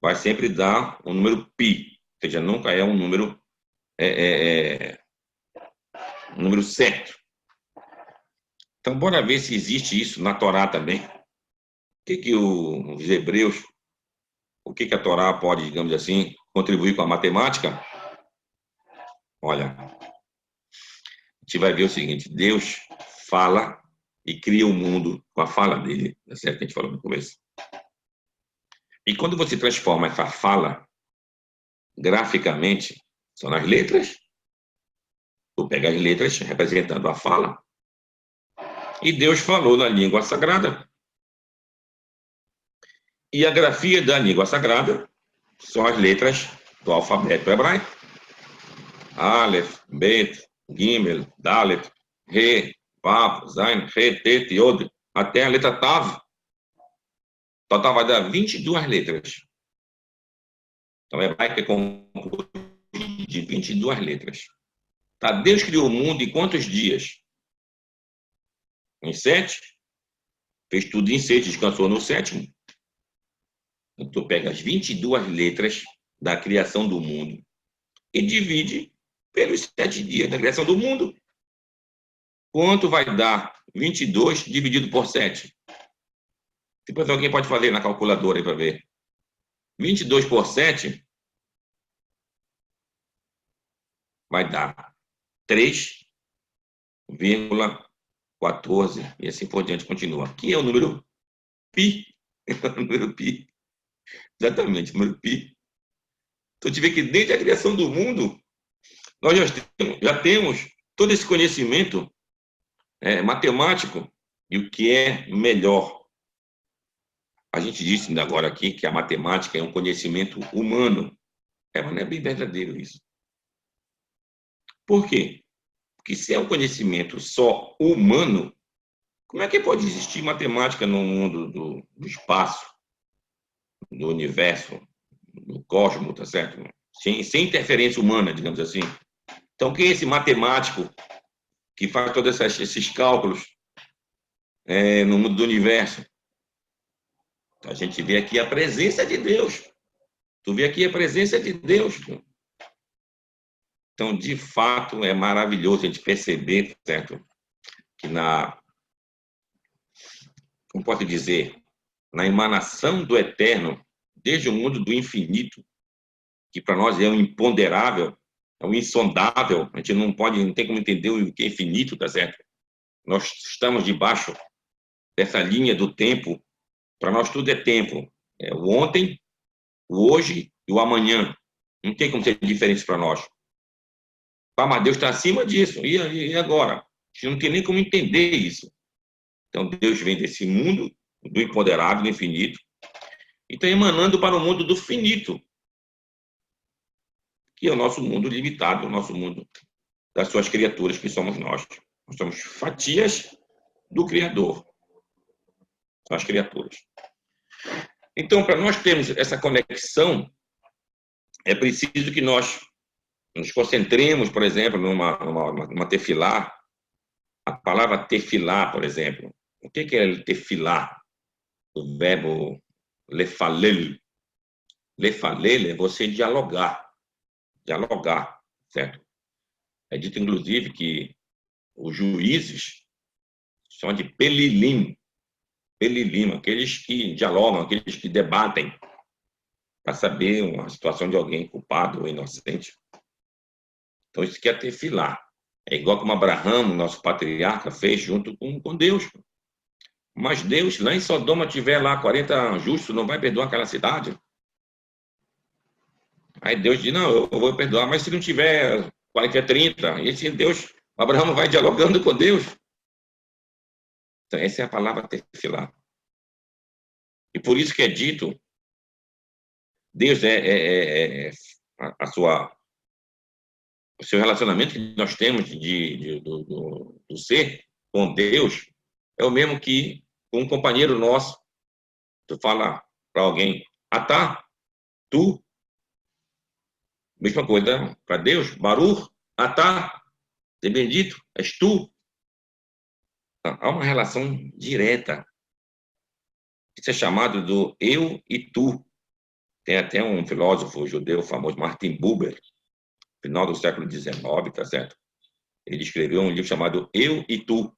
Vai sempre dar um número π, ou seja, nunca é um número, um número certo. Então, bora ver se existe isso na Torá também. O que os hebreus, o que a Torá pode, digamos assim, contribuir com a matemática? Olha, a gente vai ver o seguinte: Deus fala e cria o mundo com a fala dele, é certo que a gente falou no começo. E quando você transforma essa fala graficamente, são nas letras, tu pega as letras representando a fala, e Deus falou na língua sagrada. E a grafia da língua sagrada são as letras do alfabeto hebraico. Aleph, Bet, Gimel, Dalet, Re, Vav, Zain, Re, Tet, Yod, até a letra Tav. Total vai dar 22 letras. Então, o hebraico é composto de 22 letras. Tá? Deus criou o mundo em quantos dias? Em 7? Fez tudo em 6, descansou no 7º. Então, tu pega as 22 letras da criação do mundo e divide pelos 7 dias da criação do mundo. Quanto vai dar 22 dividido por 7? Depois alguém pode fazer na calculadora aí para ver. 22 por 7 vai dar 3,14 e assim por diante continua. Que é o número pi. O número pi. Exatamente, o número pi. Então, a gente vê que desde a criação do mundo, nós já temos todo esse conhecimento matemático e o que é melhor. A gente disse ainda agora aqui que a matemática é um conhecimento humano. Mas não é bem verdadeiro isso. Por quê? Porque se é um conhecimento só humano, como é que pode existir matemática no mundo do espaço, do universo, do cosmos, tá certo? Sem interferência humana, digamos assim. Então, quem é esse matemático que faz todos esses cálculos no mundo do universo? A gente vê aqui a presença de Deus. Tu vê aqui a presença de Deus. Então, de fato, é maravilhoso a gente perceber, certo? Que como posso dizer, na emanação do eterno, desde o mundo do infinito, que para nós é um imponderável, é um insondável, a gente não tem como entender o que é infinito, tá certo? Nós estamos debaixo dessa linha do tempo, para nós tudo é tempo. É o ontem, o hoje e o amanhã. Não tem como ser diferente para nós. Mas Deus está acima disso. E agora? A gente não tem nem como entender isso. Então, Deus vem desse mundo, do imponderável, do infinito, e está emanando para o mundo do finito, que é o nosso mundo limitado, o nosso mundo das suas criaturas, que somos nós. Nós somos fatias do Criador, as criaturas. Então, para nós termos essa conexão, é preciso que nós nos concentremos, por exemplo, numa tefilá. A palavra tefilá, por exemplo. O que é tefilá? O verbo lefalel. Lefalel é você dialogar. Dialogar, certo? É dito, inclusive, que os juízes são de pelilim. Pelilim, aqueles que dialogam, aqueles que debatem para saber uma situação de alguém culpado ou inocente. Então, isso que é tefilá. É igual como Abraão, nosso patriarca, fez junto com Deus. Mas Deus, lá em Sodoma, tiver lá 40 justos, não vai perdoar aquela cidade? Aí Deus diz, não, eu vou perdoar, mas se não tiver 40, 30, e assim Deus, Abraão vai dialogando com Deus. Então, essa é a palavra tefilá. E por isso que é dito, Deus o seu relacionamento que nós temos do ser com Deus é o mesmo que com um companheiro nosso. Tu fala para alguém, tá, tu, mesma coisa para Deus, Baruch, tá, ser bendito, és tu. Há uma relação direta. Isso é chamado do eu e tu. Tem até um filósofo judeu famoso, Martin Buber, final do século XIX, tá certo? Ele escreveu um livro chamado Eu e Tu.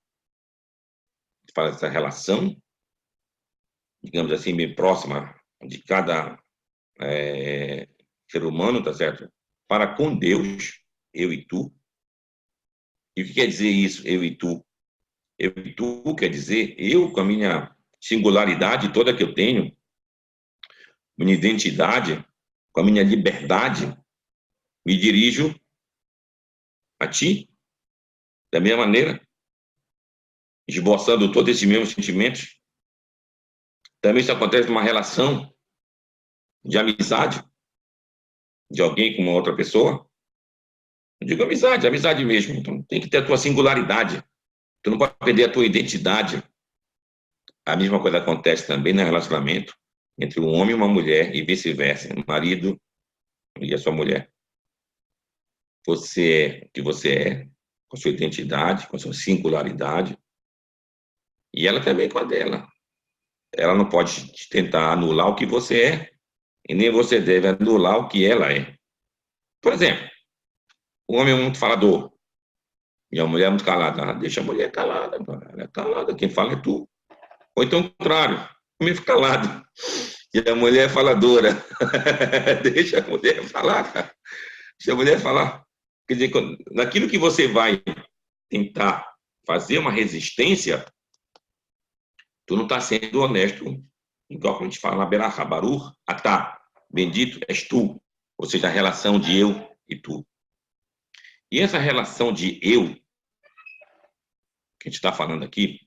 Ele fala dessa relação, digamos assim, bem próxima de cada ser humano, tá certo? Para com Deus, eu e tu. E o que quer dizer isso, eu e tu? Eu e tu quer dizer eu com a minha singularidade toda que eu tenho, minha identidade, com a minha liberdade, me dirijo a ti, da mesma maneira, esboçando todos esses mesmos sentimentos. Também isso acontece numa relação de amizade, de alguém com uma outra pessoa. Eu digo amizade, amizade mesmo. Então, tem que ter a tua singularidade. Tu não pode perder a tua identidade. A mesma coisa acontece também no relacionamento entre um homem e uma mulher e vice-versa, o marido e a sua mulher. Você é o que você é, com a sua identidade, com a sua singularidade, e ela também com a dela. Ela não pode tentar anular o que você é, e nem você deve anular o que ela é. Por exemplo, O homem é muito falador e a mulher é muito calada. Ah, deixa a mulher calada, pô. Ela é calada, quem fala é tu. Ou então o contrário, o homem fica calado e a mulher é faladora. Deixa a mulher falar, cara. Deixa a mulher falar. Quer dizer, naquilo que você vai tentar fazer uma resistência, tu não está sendo honesto. Igual quando a gente fala na Berachá, Baruch, Atá, bendito és tu. Ou seja, a relação de eu e tu. E essa relação de eu, que a gente está falando aqui,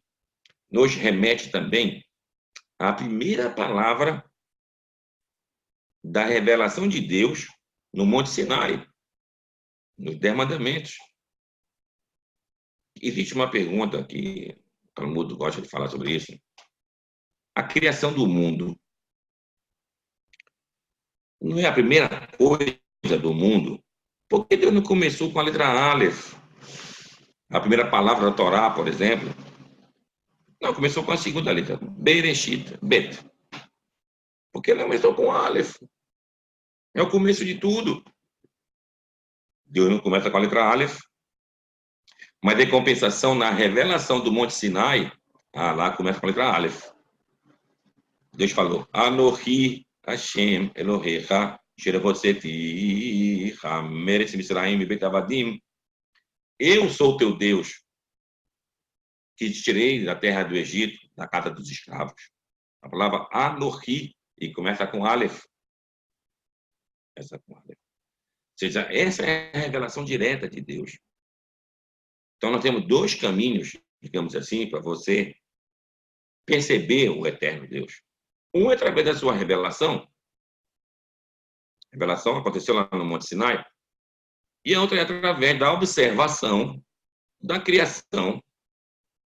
nos remete também à primeira palavra da revelação de Deus no Monte Sinai, nos Dez Mandamentos. Existe uma pergunta que o Talmud gosta de falar sobre isso. A criação do mundo não é a primeira coisa do mundo? Por que Deus não começou com a letra Aleph? A primeira palavra da Torá, por exemplo. Não, começou com a segunda letra, Bereshit, Bet. Porque não começou com Aleph. É o começo de tudo. Deus não começa com a letra Aleph. Mas, de compensação, na revelação do Monte Sinai, lá começa com a letra Aleph. Deus falou, Anohi Hashem Elohecha, Sherevotzeti, Hameretz Misraim, Betavadim. Eu sou o teu Deus, que te tirei da terra do Egito, da casa dos escravos. A palavra Anohi, e começa com Aleph. Essa com Aleph. Ou seja, essa é a revelação direta de Deus. Então, nós temos dois caminhos, digamos assim, para você perceber o eterno Deus. Um é através da sua revelação. A revelação aconteceu lá no Monte Sinai. E a outra é através da observação da criação,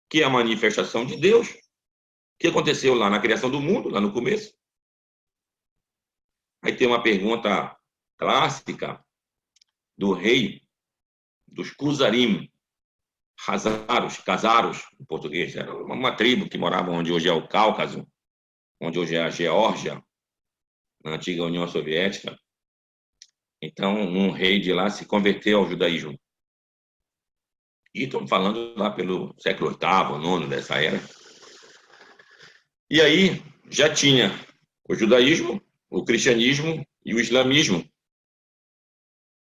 que é a manifestação de Deus, que aconteceu lá na criação do mundo, lá no começo. Aí tem uma pergunta clássica do rei dos Kuzarim, Casaros, em português. Era uma tribo que morava onde hoje é o Cáucaso, onde hoje é a Geórgia, na antiga União Soviética. Então, um rei de lá se converteu ao judaísmo. E estamos falando lá pelo século VIII, IX dessa era. E aí já tinha o judaísmo, o cristianismo e o islamismo.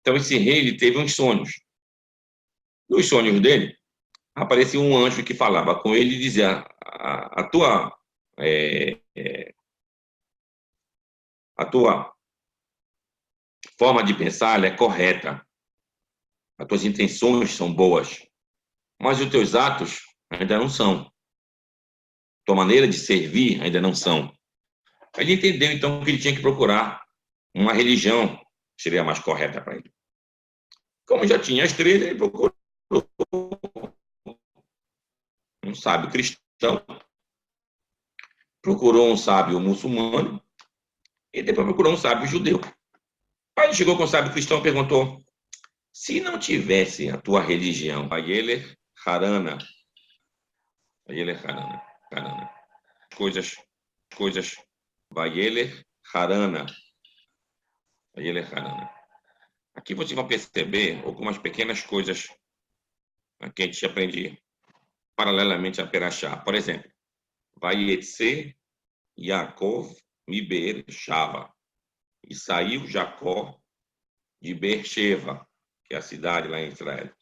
Então, esse rei ele teve uns sonhos. Nos sonhos dele, aparecia um anjo que falava com ele e dizia: a tua forma de pensar é correta, as tuas intenções são boas, mas os teus atos ainda não são. Tua maneira de servir ainda não são. Ele entendeu, então, que ele tinha que procurar uma religião que seria mais correta para ele. Como já tinha as três, ele procurou um sábio cristão, procurou um sábio muçulmano e depois procurou um sábio judeu. Aí ele chegou com o sábio cristão e perguntou: se não tivesse a tua religião, Vayeler Harana, Harana, coisas, Vayeler Harana, Harana. Aqui vocês vão perceber algumas pequenas coisas que a gente aprende paralelamente a Perashá. Por exemplo, Vayetze Yaakov Miber Shava. E saiu Jacó de Beersheba, que é a cidade lá em Israel.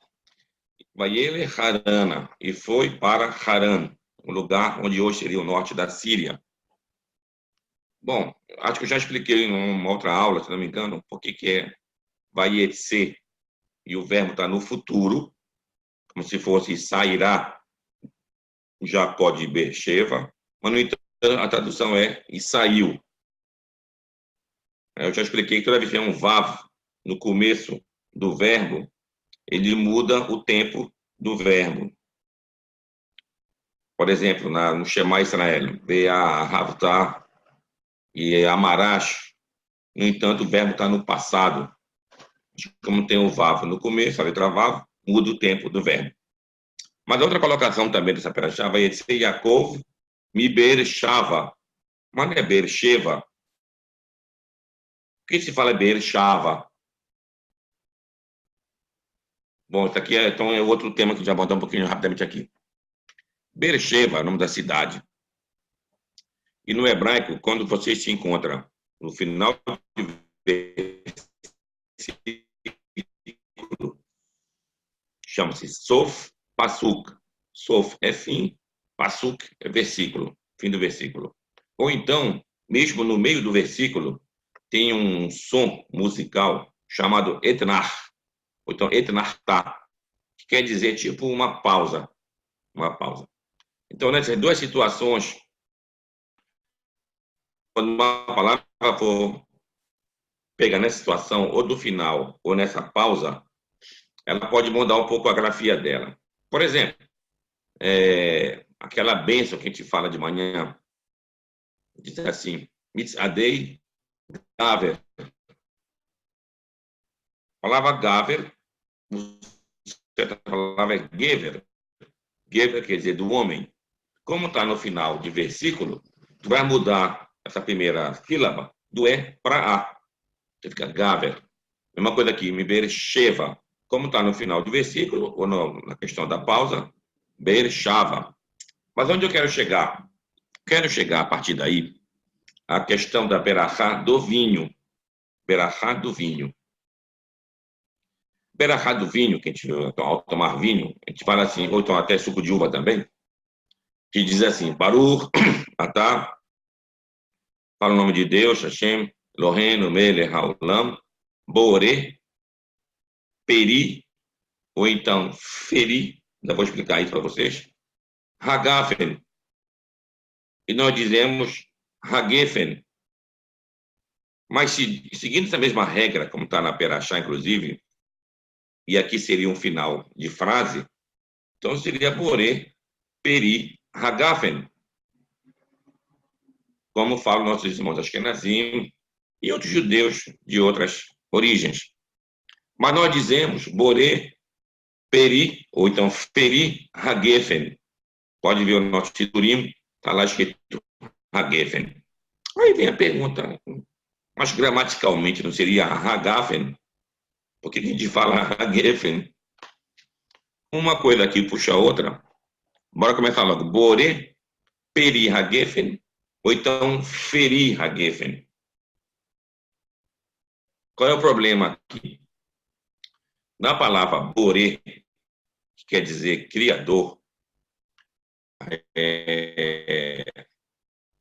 Vayele Harana, e foi para Haran, um lugar onde hoje seria o norte da Síria. Bom, acho que eu já expliquei em uma outra aula, se não me engano, por que é Vayetse, e o verbo está no futuro, como se fosse sairá Jacó de Beersheba, mas, no entanto, a tradução é e saiu. Eu já expliquei que toda vez que tem um vav no começo do verbo, ele muda o tempo do verbo. Por exemplo, no Shema Israel, Be'ahavta e Amarash, no entanto, o verbo está no passado. Como tem o vav no começo, a letra vav, muda o tempo do verbo. Mas a outra colocação também dessa perashá vai ser Yaakov mi Beershava, mas não é Beersheva. Por que se fala Beershava? Bom, isso aqui então é outro tema que já abordar um pouquinho rapidamente aqui. Beersheba, é o nome da cidade. E no hebraico, quando você se encontra no final de versículo, chama-se Sof Pasuk. Sof é fim, Pasuk é versículo, fim do versículo. Ou então, mesmo no meio do versículo, tem um som musical chamado Etnar, ou então Etnartá, que quer dizer tipo uma pausa. Uma pausa. Então, nessas duas situações, quando uma palavra for pegar nessa situação, ou do final, ou nessa pausa, ela pode mudar um pouco a grafia dela. Por exemplo, aquela bênção que a gente fala de manhã, diz assim, Mitzadei Gaver. A palavra Gaver, a palavra é Gever. Gever quer dizer do homem. Como está no final de versículo, tu vai mudar essa primeira sílaba do E para A. Você fica Gaver. Mesma coisa aqui, me Sheva. Como está no final do versículo, ou na questão da pausa, Bershava. Mas onde eu quero chegar? Quero chegar a partir daí à questão da berachá do vinho. Berachá do vinho. Berachá do vinho, que a gente, ao tomar vinho, a gente fala assim, ou então até suco de uva também, que diz assim, Baruch, Atá, fala o nome de Deus, Hashem, Lohenu, Melech, Haolam, Boré, Peri, ou então Feri, ainda vou explicar isso para vocês, Hagafen, e nós dizemos Hagefen. Mas seguindo essa mesma regra, como está na Perachá, inclusive, e aqui seria um final de frase, então seria Boré, Peri, Hagafen, como falam nossos irmãos Ashkenazim e outros judeus de outras origens. Mas nós dizemos Boré, Peri, ou então Peri, Hagefen. Pode ver o nosso titulim, está lá escrito Hagefen. Aí vem a pergunta, mas gramaticalmente não seria Hagafen? Por que a gente fala Hagefen? Uma coisa aqui puxa a outra. Bora começar logo. Boré, Peri, Hagefen, ou então Feri, Hagefen. Qual é o problema aqui? Na palavra Boré, que quer dizer criador,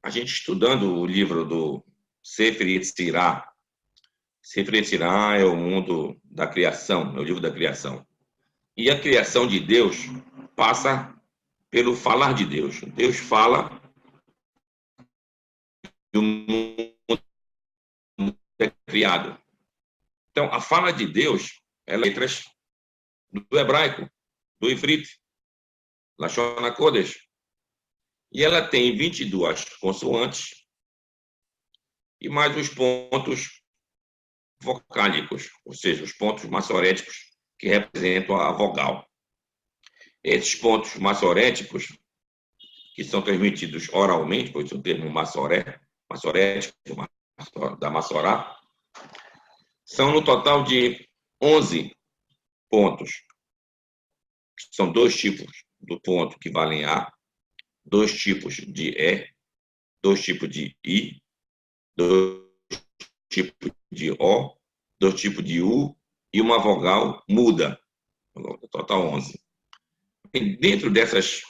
a gente estudando o livro do Sefer Yetzirah. Sefer Yetzirah é o mundo da criação, é o livro da criação. E a criação de Deus passa pelo falar de Deus. Deus fala e o mundo é criado. Então, a fala de Deus é letras do hebraico, do Ivrit, Lashon HaKodesh. E ela tem 22 consoantes e mais os pontos vocálicos, ou seja, os pontos massoréticos que representam a vogal. Esses pontos massoréticos, que são transmitidos oralmente, pois o termo massorético, da Massorá, são no total de 11 pontos. São dois tipos do ponto que valem A, dois tipos de E, dois tipos de I, dois tipos de O, dois tipos de U e uma vogal muda. Total 11. E dentro dessas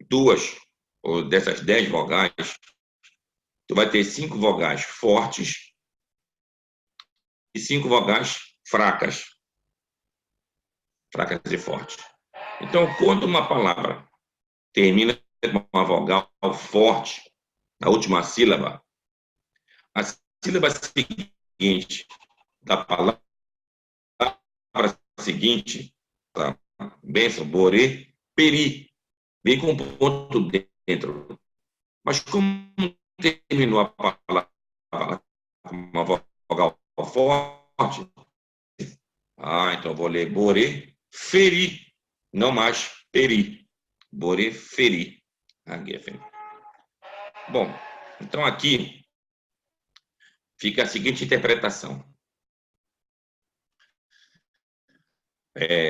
duas, ou dessas 10 vogais, tu vai ter 5 vogais fortes e 5 vogais fracas. Fracas e fortes. Então, quando uma palavra termina com uma vogal forte, na última sílaba, a sílaba seguinte da palavra seguinte, tá? Benção, borê, peri, vem com um ponto dentro. Mas como terminou a palavra com uma vogal forte, então vou ler borê, feri, não mais peri. Borê, feri. Bom, então aqui fica a seguinte interpretação.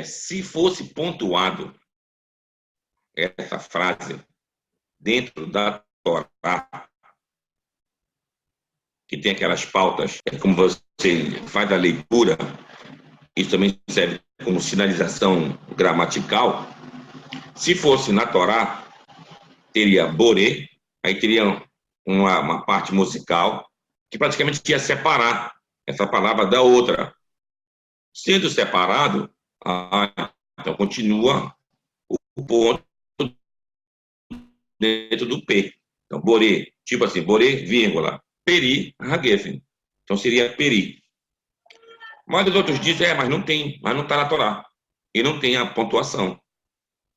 Se fosse pontuado essa frase dentro da Torá, que tem aquelas pautas, como você faz a leitura, isso também serve como sinalização gramatical. Se fosse na Torá, teria Boré, aí teria uma parte musical que praticamente ia separar essa palavra da outra. Sendo separado, então continua o ponto dentro do P. Então, Boré, tipo assim, Boré, vírgula, Peri, Hagefen. Então seria Peri. Mas os outros dizem, mas não tem, mas não está na Torá. E não tem a pontuação.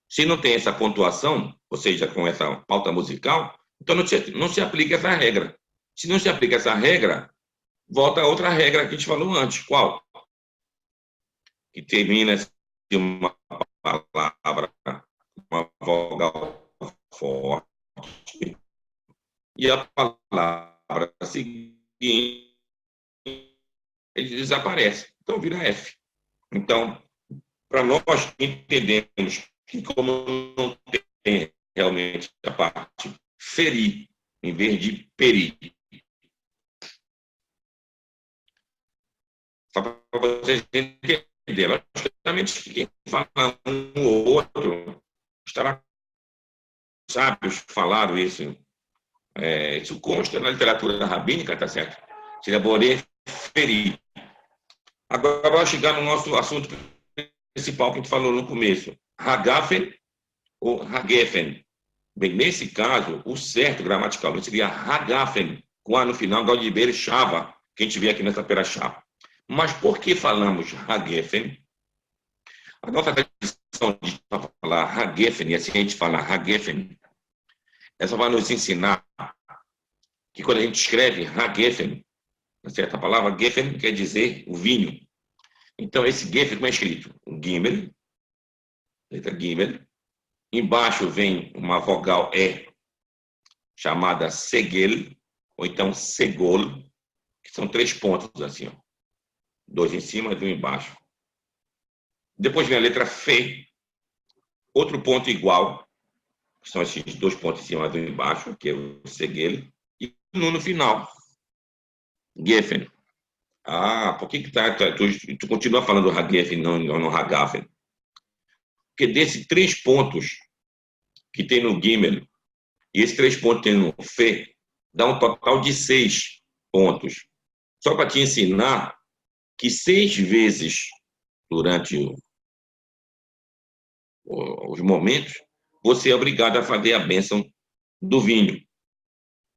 Se não tem essa pontuação, ou seja, com essa pauta musical, então não se aplica essa regra. Se não se aplica essa regra, volta a outra regra que a gente falou antes. Qual? Que termina de uma palavra, uma vogal forte, e a palavra seguinte ele desaparece. Então vira F. Então, para nós entendemos que como não tem realmente a parte ferir, em vez de perir. Só para vocês entenderem. Logicamente, quem fala um ou outro estará sábios falaram isso. Isso consta na literatura rabínica, tá certo? Seria Boré ferir. Agora vai chegar no nosso assunto principal que a gente falou no começo. Hagafen ou Hagefen. Bem, nesse caso, o certo gramaticalmente seria Hagafen, com A no final, igual de Ber Shava, que a gente vê aqui nessa perachá. Mas por que falamos Hagefen? A nossa tradição de falar Hagefen, e assim a gente fala Hagefen, essa vai nos ensinar que quando a gente escreve Hagefen, certa palavra, Gefen quer dizer o vinho. Então, esse Gefen, como é escrito? O Gimel, letra Gimel. Embaixo vem uma vogal E, chamada Segel, ou então Segol, que são 3 pontos, assim, ó. 2 em cima e 1 embaixo. Depois vem a letra Fe, outro ponto igual, que são esses 2 pontos em cima e 1 embaixo, que é o Segel, e no final, Gefen. Por que tu continua falando Hagefen, não Hagafen? Porque desses 3 pontos que tem no Gimel, e esses 3 pontos tem no Fe, dá um total de 6 pontos. Só para te ensinar que 6 vezes durante os momentos, você é obrigado a fazer a bênção do vinho.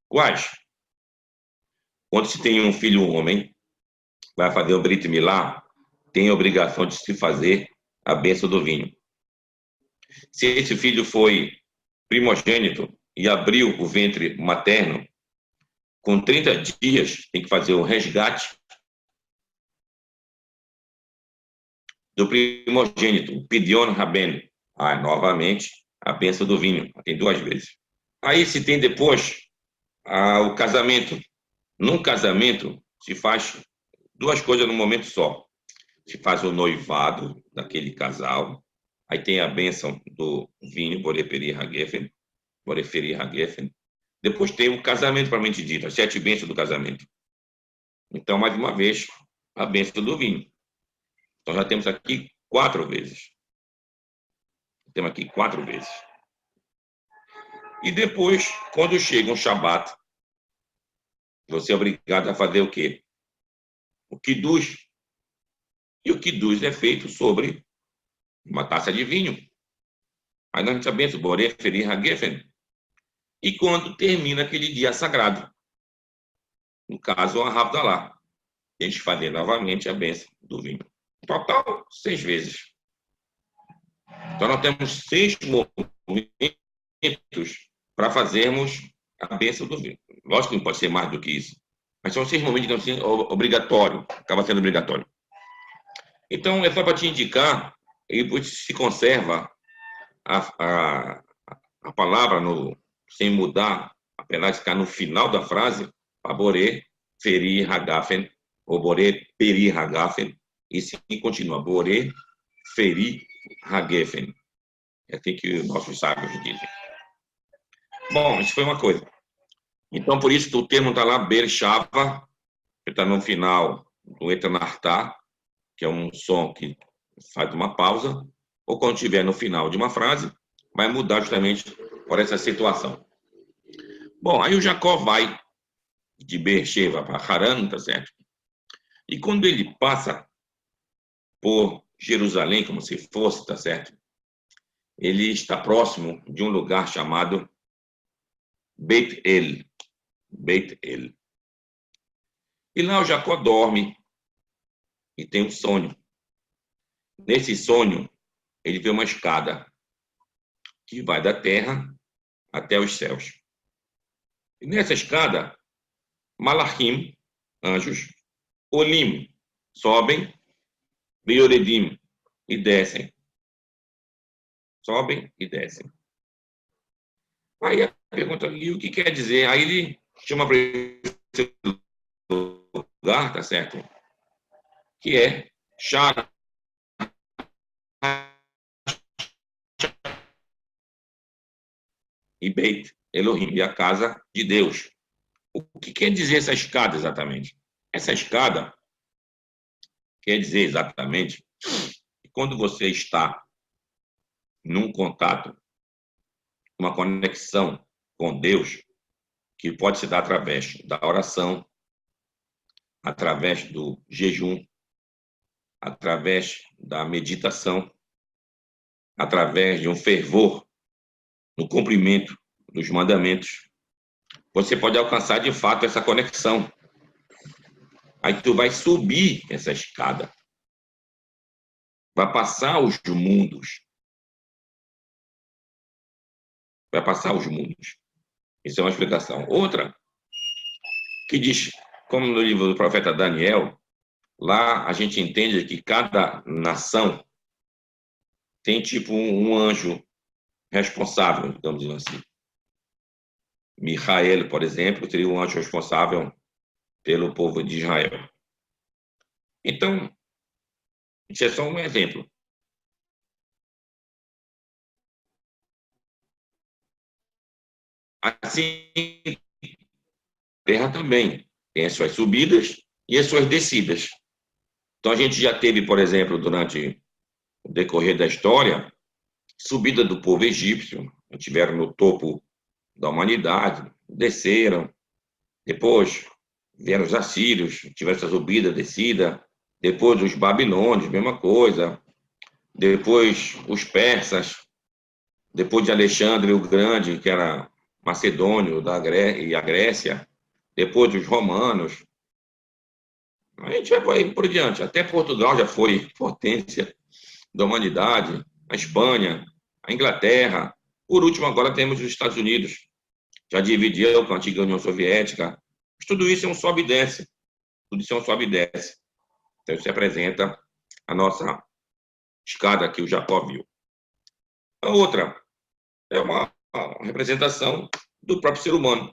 Quais? Quando se tem um filho homem, vai fazer o Brit Milá, tem a obrigação de se fazer a bênção do vinho. Se esse filho foi primogênito e abriu o ventre materno, com 30 dias tem que fazer o resgate do primogênito, o Pidyon Raben. Novamente, a bênção do vinho, tem 2 vezes. Aí se tem depois o casamento. Num casamento se faz 2 coisas num momento só. Se faz o noivado daquele casal, aí tem a bênção do vinho, Boreferi Hagefen, depois tem o casamento, propriamente dito, as 7 bênçãos do casamento. Então, mais uma vez, a bênção do vinho. Então, já temos aqui 4 vezes. Temos aqui 4 vezes. E depois, quando chega um Shabat, você é obrigado a fazer o quê? O Kiddush. E o Kiddush é feito sobre uma taça de vinho. Aí nós a benção, Boré, Feri, Hagefen. E quando termina aquele dia sagrado, no caso, a Havdalah, a gente fazer novamente a bênção do vinho. Total, 6 vezes. Então, nós temos 6 momentos para fazermos a bênção do vinho. Lógico que não pode ser mais do que isso. Mas são 6 momentos que não são obrigatório, acaba sendo obrigatório. Então, é só para te indicar, e se conserva a palavra sem mudar, apesar de ficar no final da frase, Boré, Feri, Hagafen, ou Boré, Peri, Hagafen, e sim continua, Boré, ferir Hagefen. É assim que nossos sábios dizem. Bom, isso foi uma coisa. Então, por isso, o termo está lá, Bershava, que está no final do Etanartá, que é um som que faz uma pausa, ou quando estiver no final de uma frase, vai mudar justamente por essa situação. Bom, aí o Jacó vai de Beersheba para Haran, tá certo? E quando ele passa por Jerusalém, como se fosse, tá certo? Ele está próximo de um lugar chamado Beit El. Beit El. E lá o Jacó dorme e tem um sonho. Nesse sonho, ele vê uma escada que vai da terra até os céus. E nessa escada, Malachim, anjos, Olim, sobem, Bioredim, e descem. Sobem e descem. Aí a pergunta, e o que quer dizer? Aí ele chama para esse lugar, tá certo? Que é Shara e Beit Elohim, e a casa de Deus. O que quer dizer essa escada exatamente? Essa escada quer dizer exatamente que quando você está num contato, uma conexão com Deus, que pode se dar através da oração, através do jejum, através da meditação, através de um fervor no cumprimento dos mandamentos, você pode alcançar de fato essa conexão. Aí tu vai subir essa escada, vai passar os mundos, vai passar os mundos. Isso é uma explicação. Outra, que diz, como no livro do profeta Daniel, lá a gente entende que cada nação tem tipo um anjo responsável, digamos assim. Micael, por exemplo, seria um anjo responsável pelo povo de Israel. Então, isso é só um exemplo. Assim, a Terra também tem as suas subidas e as suas descidas. Então, a gente já teve, por exemplo, durante o decorrer da história, subida do povo egípcio, estiveram no topo da humanidade, desceram, depois vieram os assírios, tiveram essa subida, descida, depois os babilônios, mesma coisa, depois os persas, depois de Alexandre o Grande, que era macedônio e a Grécia, depois dos romanos, a gente vai por diante, até Portugal já foi potência da humanidade, a Espanha, a Inglaterra, por último agora temos os Estados Unidos, já dividiu com a antiga União Soviética, mas tudo isso é um sobe e desce, tudo isso é um sobe e desce. Então isso representa a nossa escada que o Jacó viu. A outra é uma representação do próprio ser humano.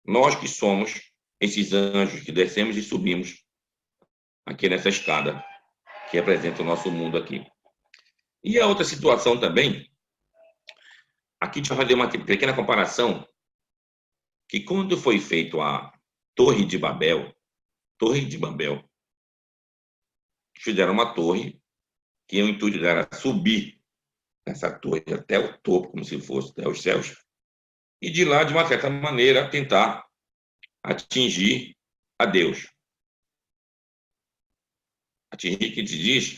Nós que somos esses anjos que descemos e subimos aqui nessa escada que representa o nosso mundo aqui. E a outra situação também, aqui a gente vai fazer uma pequena comparação, que quando foi feito a Torre de Babel, fizeram uma torre que o intuito era subir essa torre até o topo, como se fosse até os céus, e de lá, de uma certa maneira, tentar atingir a Deus. Atingir, que te diz,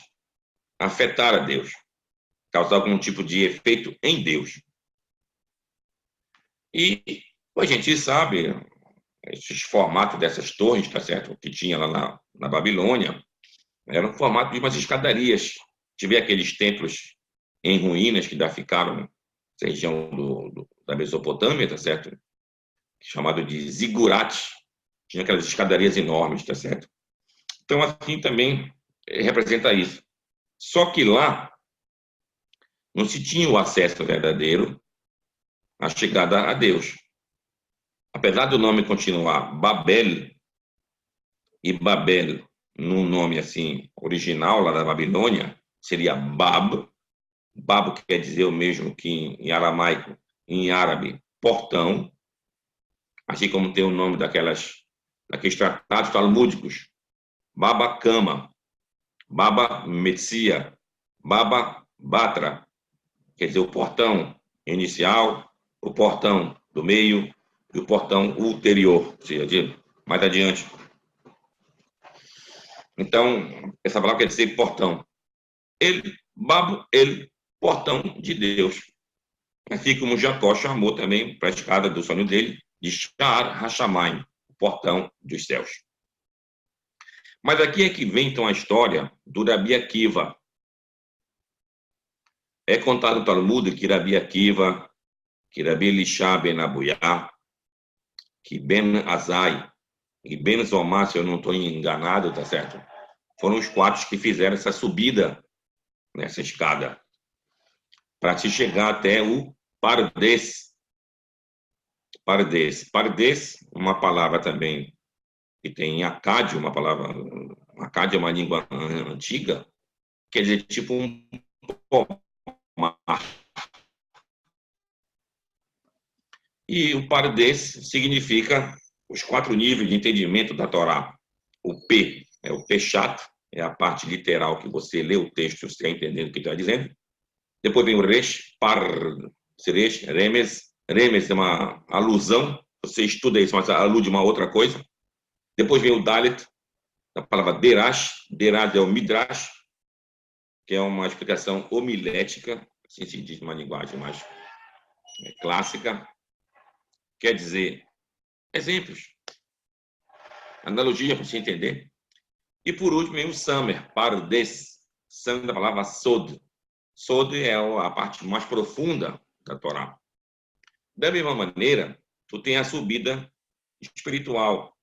afetar a Deus, causar algum tipo de efeito em Deus. E a gente sabe, esses formatos dessas torres, tá certo? Que tinha lá na Babilônia, era um formato de umas escadarias. Tive aqueles templos em ruínas que ainda ficaram nessa região da Mesopotâmia, tá certo? Chamado de zigurates. Tinha aquelas escadarias enormes, tá certo? Então, assim também representa isso. Só que lá não se tinha o acesso verdadeiro à chegada a Deus. Apesar do nome continuar Babel, e Babel, num nome assim original lá da Babilônia, seria Bab. Bab quer dizer o mesmo que em aramaico, em árabe, portão, assim como tem o nome daqueles tratados talmúdicos, Baba Kama, Baba Metsia, Baba Batra, quer dizer o portão inicial, o portão do meio e o portão ulterior, ou seja, mais adiante. Então, essa palavra quer dizer portão. Ele, Babo, ele, portão de Deus. Assim como Jacó chamou também para a escada do sonho dele de Sha'ar Hashamayim, o portão dos céus. Mas aqui é que vem então a história do Rabi Akiva. É contado no Talmud que Rabi Akiva, que Rabi Elisha ben Abuyá, que Ben Azai e Ben Zomar, se eu não estou enganado, tá certo? Foram os 4 que fizeram essa subida nessa escada para se chegar até o Pardes. Pardes. Pardes, uma palavra também que tem em Acádio, uma palavra. Acádio é uma língua antiga, quer dizer tipo um pomar. E o Pardes significa os 4 níveis de entendimento da Torá. O P é o Peshat, é a parte literal que você lê o texto, você está entendendo o que está dizendo. Depois vem o Resh, Resh, Remes. Remes é uma alusão, você estuda isso, mas alude uma outra coisa. Depois vem o Dalet, a palavra Derash. Derash é o Midrash, que é uma explicação homilética, assim se diz uma linguagem mais clássica. Quer dizer, exemplos, analogia para você entender. E por último vem o Samer, Pardes. Samer da palavra Sod. Sod é a parte mais profunda da Torá. Da mesma maneira, tu tem a subida espiritual.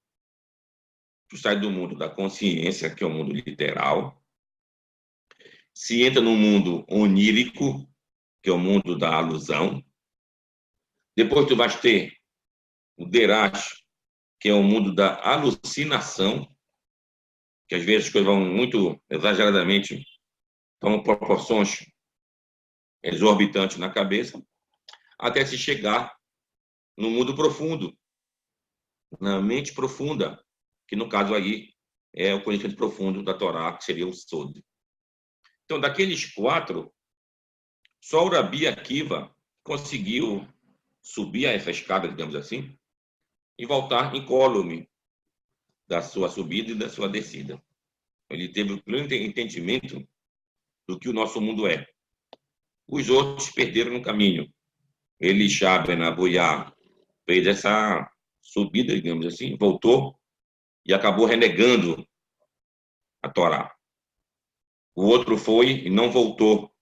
Tu sai do mundo da consciência, que é o mundo literal, se entra no mundo onírico, que é o mundo da alusão. Depois tu vais ter o Derash, que é o mundo da alucinação, que às vezes as coisas vão muito exageradamente, tomam proporções exorbitantes na cabeça, até se chegar no mundo profundo, na mente profunda, que no caso aí é o conhecimento profundo da Torá, que seria o Sod. Então, daqueles 4, só o Rabi Akiva conseguiu subir a essa escada, digamos assim, e voltar incólume da sua subida e da sua descida. Ele teve o pleno entendimento do que o nosso mundo é. Os outros perderam no caminho. Elisha ben Abuyá fez essa subida, digamos assim, voltou e acabou renegando a Torá. O outro foi e não voltou.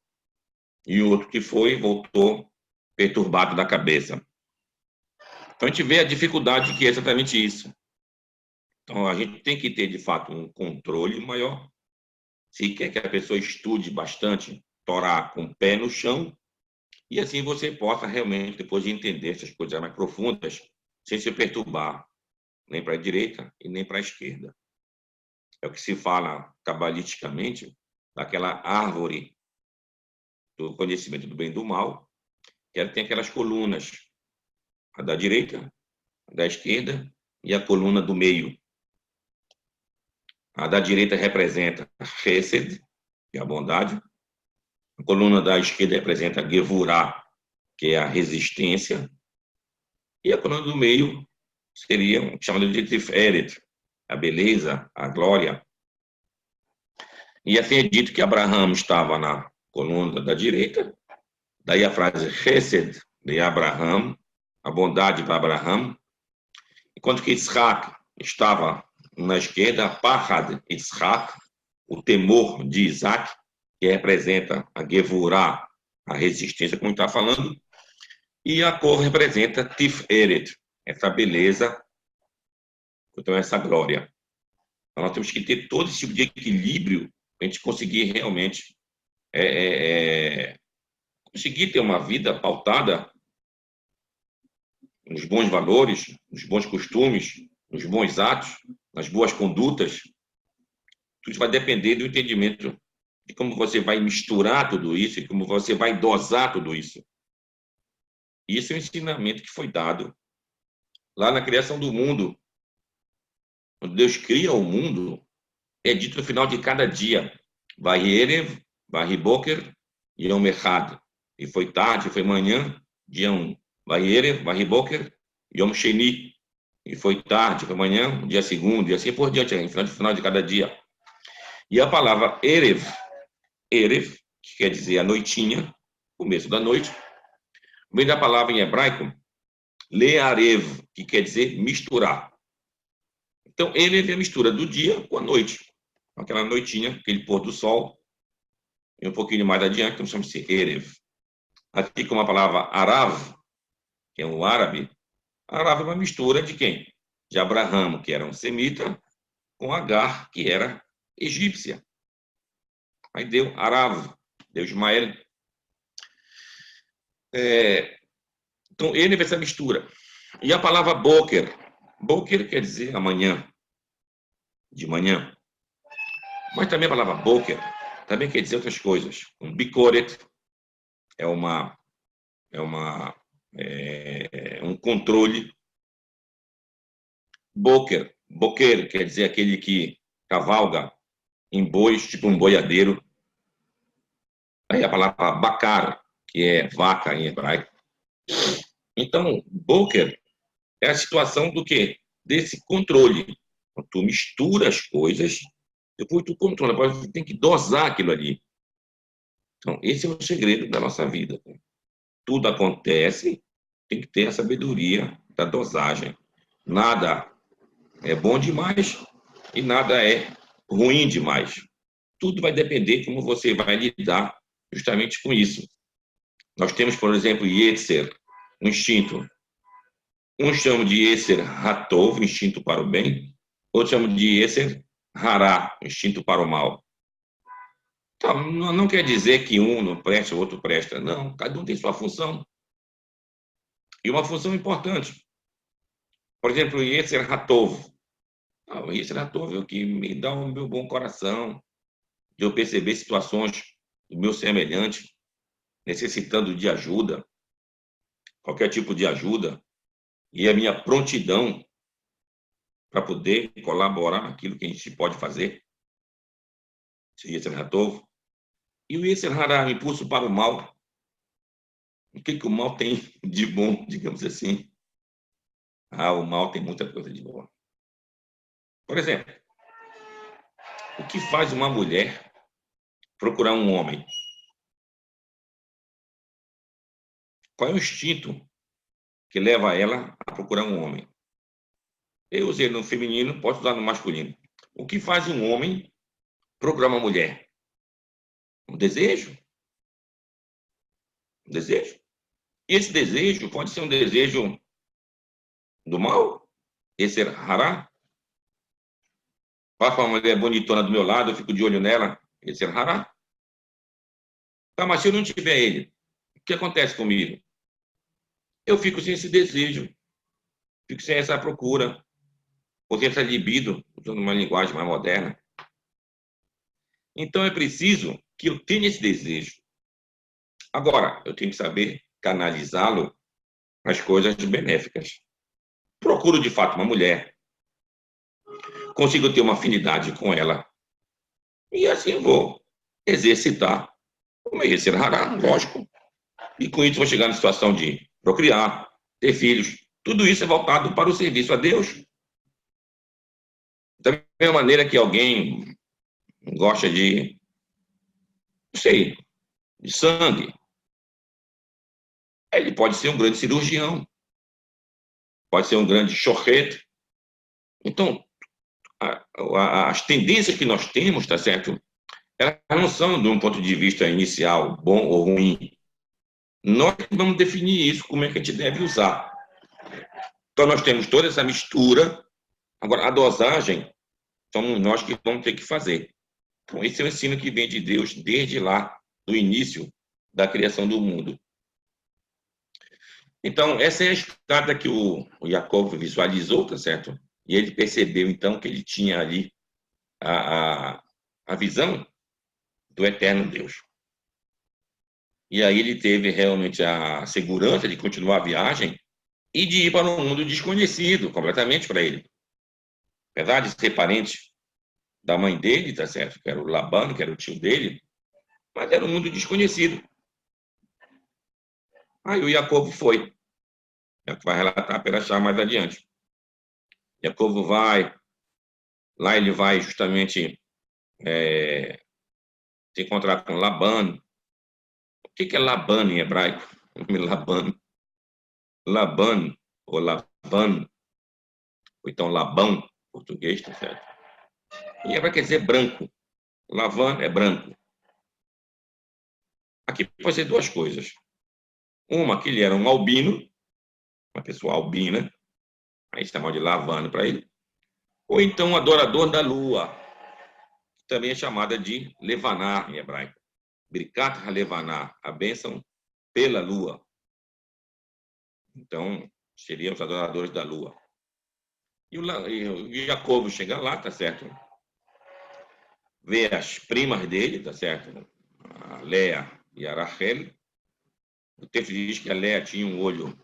E o outro que foi, voltou perturbado da cabeça. Então, a gente vê a dificuldade que é exatamente isso. Então, a gente tem que ter, de fato, um controle maior. Se quer que a pessoa estude bastante, Torá com o pé no chão, e assim você possa realmente, depois de entender essas coisas mais profundas, sem se perturbar, nem para a direita e nem para a esquerda. É o que se fala cabalisticamente daquela árvore do conhecimento do bem e do mal, que ela tem aquelas colunas, a da direita, a da esquerda e a coluna do meio. A da direita representa Chesed, que é a bondade. A coluna da esquerda representa Gevurah, que é a resistência. E a coluna do meio seria chamada de Tiferet, a beleza, a glória. E assim é dito que Abraão estava na coluna da direita, daí a frase Chesed de Abraão, a bondade para Abraão, enquanto que Isaac estava na esquerda, Pahad Isaac, o temor de Isaac, que representa a Gevurah, a resistência, como está falando, e a cor representa Tiferet, essa beleza, então essa glória. Então, nós temos que ter todo esse tipo de equilíbrio para a gente conseguir realmente conseguir ter uma vida pautada nos bons valores, nos bons costumes, nos bons atos, nas boas condutas. Tudo vai depender do entendimento de como você vai misturar tudo isso e como você vai dosar tudo isso. Isso é um ensinamento que foi dado lá na criação do mundo. Quando Deus cria o mundo, é dito no final de cada dia: Vayerev, Vahiboker, Yom Echad. E foi tarde, foi manhã, dia 1. Vayerev, Vahiboker, Yom Sheni. E foi tarde, foi manhã, dia 2, e assim por diante, no final de cada dia. E a palavra Erev, Erev, que quer dizer a noitinha, começo da noite, vem da palavra em hebraico Learev, que quer dizer misturar. Então, Erev é a mistura do dia com a noite. Aquela noitinha, aquele pôr do sol, e um pouquinho mais adiante, então chama-se Erev. Aqui com a palavra Arav, que é um árabe, Arav é uma mistura de quem? De Abraão, que era um semita, com Agar, que era egípcia. Aí deu Arav, deu Ismael. Então, ele é essa mistura. E a palavra Boker. Boker quer dizer amanhã, de manhã. Mas também a palavra Boker também quer dizer outras coisas. Um Bikoret é um controle. Boker quer dizer aquele que cavalga em bois, tipo um boiadeiro. Aí a palavra Bakar, que é vaca em hebraico. Então, Boker é a situação do quê? Desse controle. Quando tu mistura as coisas, depois tu controla, você tem que dosar aquilo ali. Então, esse é o segredo da nossa vida. Tudo acontece, tem que ter a sabedoria da dosagem. Nada é bom demais e nada é ruim demais. Tudo vai depender como você vai lidar justamente com isso. Nós temos, por exemplo, Yetzer, um instinto. Um chama de Yetzer Hatov, instinto para o bem. Outro chama de Yetzer Hará, instinto para o mal. Então, não quer dizer que um não presta, o outro presta. Não, cada um tem sua função. E uma função importante. Por exemplo, o Yetzer Hatov. O Yetzer Hatov é o que me dá o meu bom coração, de eu perceber situações do meu semelhante necessitando de ajuda, qualquer tipo de ajuda, e a minha prontidão para poder colaborar naquilo que a gente pode fazer. Esse Yetzer Hatov. E o Yetzer Hará, o impulso para o mal. O que o mal tem de bom, digamos assim? O mal tem muita coisa de boa. Por exemplo, o que faz uma mulher procurar um homem? Qual é o instinto que leva ela a procurar um homem? Eu usei no feminino, posso usar no masculino. O que faz um homem procurar uma mulher? Um desejo. Um desejo. E esse desejo pode ser um desejo do mal, esse hará. Passa uma mulher bonitona do meu lado, eu fico de olho nela, esse hará. Tá, mas se eu não tiver ele, o que acontece comigo? Eu fico sem esse desejo, fico sem essa procura, ou sem essa libido, usando uma linguagem mais moderna. Então é preciso que eu tenha esse desejo. Agora, eu tenho que saber canalizá-lo nas coisas benéficas. Procuro de fato uma mulher, consigo ter uma afinidade com ela, e assim vou exercitar o meu Yetzer Hará, lógico. E com isso vou chegar na situação de procriar, ter filhos. Tudo isso é voltado para o serviço a Deus. Da mesma maneira que alguém gosta de, não sei, de sangue, ele pode ser um grande cirurgião, pode ser um grande chorrete. Então, as tendências que nós temos, tá certo? Elas não são de um ponto de vista inicial, bom ou ruim. Nós vamos definir isso, como é que a gente deve usar. Então, nós temos toda essa mistura. Agora, a dosagem, somos nós que vamos ter que fazer. Então, esse é o ensino que vem de Deus desde lá, do início da criação do mundo. Então, essa é a escada que o Jacob visualizou, tá certo? E ele percebeu, então, que ele tinha ali a visão do eterno Deus. E aí ele teve realmente a segurança de continuar a viagem e de ir para um mundo desconhecido completamente para ele. Apesar de ser parente da mãe dele, tá certo? Que era o Labano, que era o tio dele, mas era um mundo desconhecido. Aí o Jacob foi. É o que vai relatar Perachá mais adiante. Jacob vai, lá ele vai justamente se encontrar com Labano. O que é Labano em hebraico? Labano. Laban, ou Laban, ou então Labão, em português, tá certo? Em hebraico quer dizer branco. Lavan é branco. Aqui pode ser duas coisas. Uma, que ele era um albino, uma pessoa albina, aí chamam de Lavano para ele. Ou então um adorador da lua, que também é chamada de Levaná em hebraico. Birkat HaLevaná, a bênção pela lua. Então, seriam os adoradores da lua. E o Jacobo chega lá, tá certo? Vê as primas dele, tá certo? A Léa e a Rachel. O texto diz que a Léa tinha um olho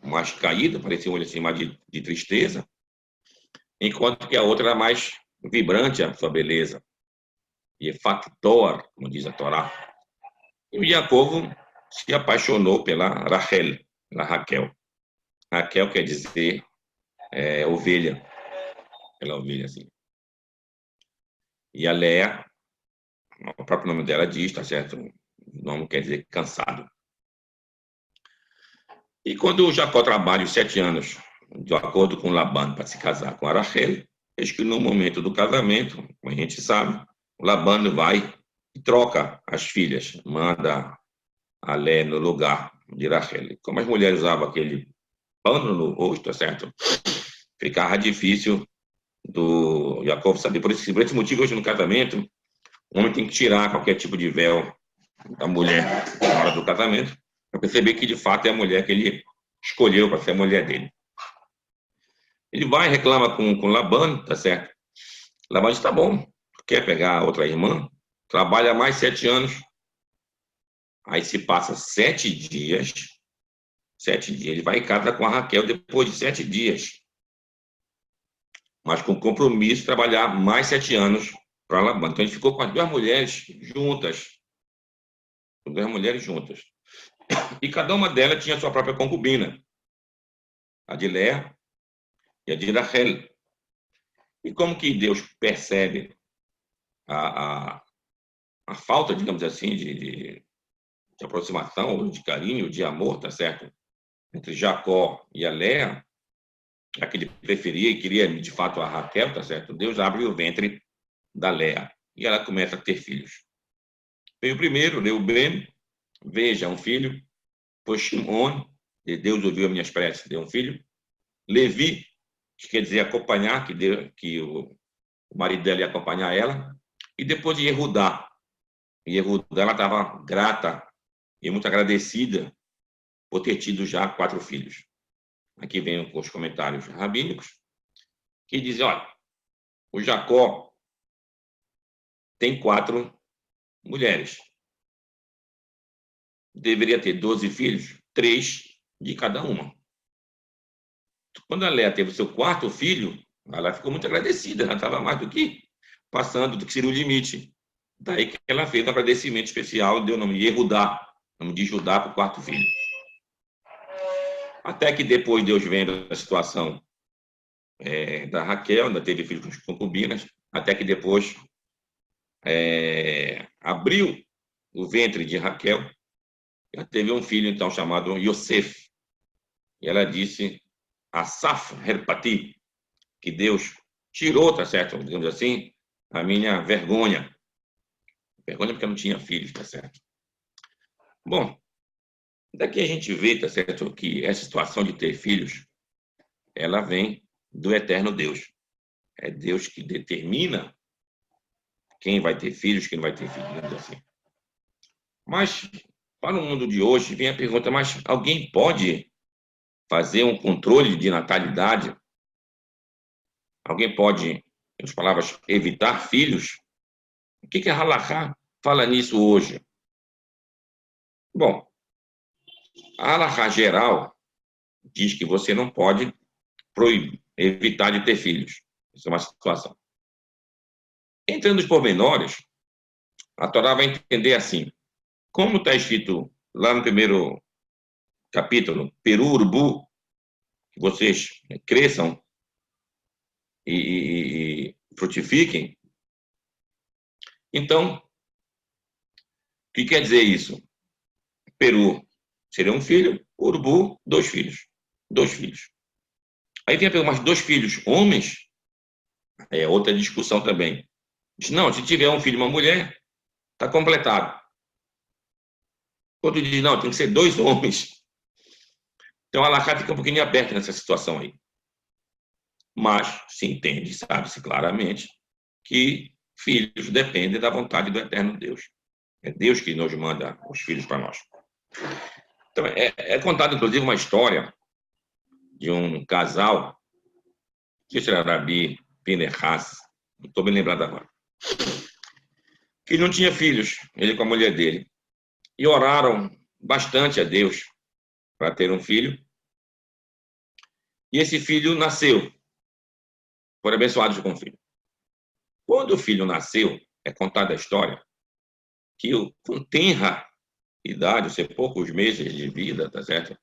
mais caído, parecia um olho assim mais de tristeza, enquanto que a outra era mais vibrante a sua beleza. E factor, como diz a Torá. E o Jacobo se apaixonou pela Rachel, pela Raquel. Raquel quer dizer ovelha, pela ovelha, assim. E a Léa, o próprio nome dela diz, tá certo? O nome quer dizer cansado. E quando o Jacó trabalha os 7 anos, de acordo com Labão, para se casar com a Rachel, eis que no momento do casamento, como a gente sabe, o Labão vai e troca as filhas, manda a Léa no lugar de Rachel. Como as mulheres usavam aquele pano no rosto, tá certo? Ficava difícil do Jacó saber. Por esse motivo, hoje no casamento, o homem tem que tirar qualquer tipo de véu da mulher na hora do casamento, para perceber que de fato é a mulher que ele escolheu para ser a mulher dele. Ele vai e reclama com Labão, tá certo? Labão diz, tá bom, quer pegar a outra irmã? Trabalha mais 7 anos. Aí se passa 7 dias, 7 dias, ele vai e casa com a Raquel depois de 7 dias. Mas com compromisso de trabalhar mais 7 anos para Labão. Então ele ficou com as duas mulheres juntas. Com duas mulheres juntas. E cada uma delas tinha sua própria concubina. A de Léa e a de Rachel. E como que Deus percebe a falta, digamos assim, de aproximação, de carinho, de amor, tá certo? Entre Jacó e a Léa, a que ele preferia e queria, de fato, a Raquel, tá certo? Deus abre o ventre da Léa e ela começa a ter filhos. Veio o primeiro, Reuben, veja, um filho. Depois Shimon, Deus ouviu as minhas preces, deu um filho. Levi, que quer dizer acompanhar, que o marido dela ia acompanhar ela. E depois de Yehudá. Yehudá, ela estava grata e muito agradecida por ter tido já 4 filhos. Aqui vem os comentários rabínicos, que dizem, olha, o Jacó tem 4 mulheres. Deveria ter 12 filhos, 3 de cada uma. Quando a Léa teve o seu 4º filho, ela ficou muito agradecida, ela estava mais do que passando do que seria o limite. Daí que ela fez um agradecimento especial, deu o nome de Yehudá, nome de Judá para o 4º filho. Até que depois Deus vendo a situação da Raquel, ainda teve filhos com concubinas, até que depois abriu o ventre de Raquel, ela teve um filho então chamado Yosef, e ela disse Asaf Herpati, que Deus tirou, tá certo, digamos assim, a minha vergonha. Vergonha porque eu não tinha filhos, tá certo. Bom, daqui a gente vê, tá certo, que essa situação de ter filhos, ela vem do eterno Deus. É Deus que determina quem vai ter filhos, quem não vai ter filhos, digamos assim. Mas, para o mundo de hoje, vem a pergunta, mas alguém pode fazer um controle de natalidade? Alguém pode, em outras palavras, evitar filhos? O que é halakha? fala nisso hoje? Bom, a alahá geral diz que você não pode proibir, evitar de ter filhos. Isso é uma situação. Entrando nos pormenores, a Torá vai entender assim, como está escrito lá no primeiro capítulo, Peru, Urubu, que vocês cresçam e frutifiquem. Então, o que quer dizer isso? Peru seria um filho, Urubu, dois filhos. Dois filhos. Aí tem a pergunta, mas dois filhos homens? É outra discussão também. Diz, não, se tiver um filho e uma mulher, está completado. Outro diz, não, tem que ser dois homens. Então a Alahá fica um pouquinho aberta nessa situação aí. Mas se entende, sabe-se claramente, que filhos dependem da vontade do eterno Deus. É Deus que nos manda os filhos para nós. Então, é contada, inclusive, uma história de um casal, que era Rabi Pinehas, não estou bem lembrado agora, que não tinha filhos, ele com a mulher dele, e oraram bastante a Deus para ter um filho, e esse filho nasceu, foram abençoados com o filho. Quando o filho nasceu, é contada a história, que com tenra idade, ou seja, poucos meses de vida, tá certo?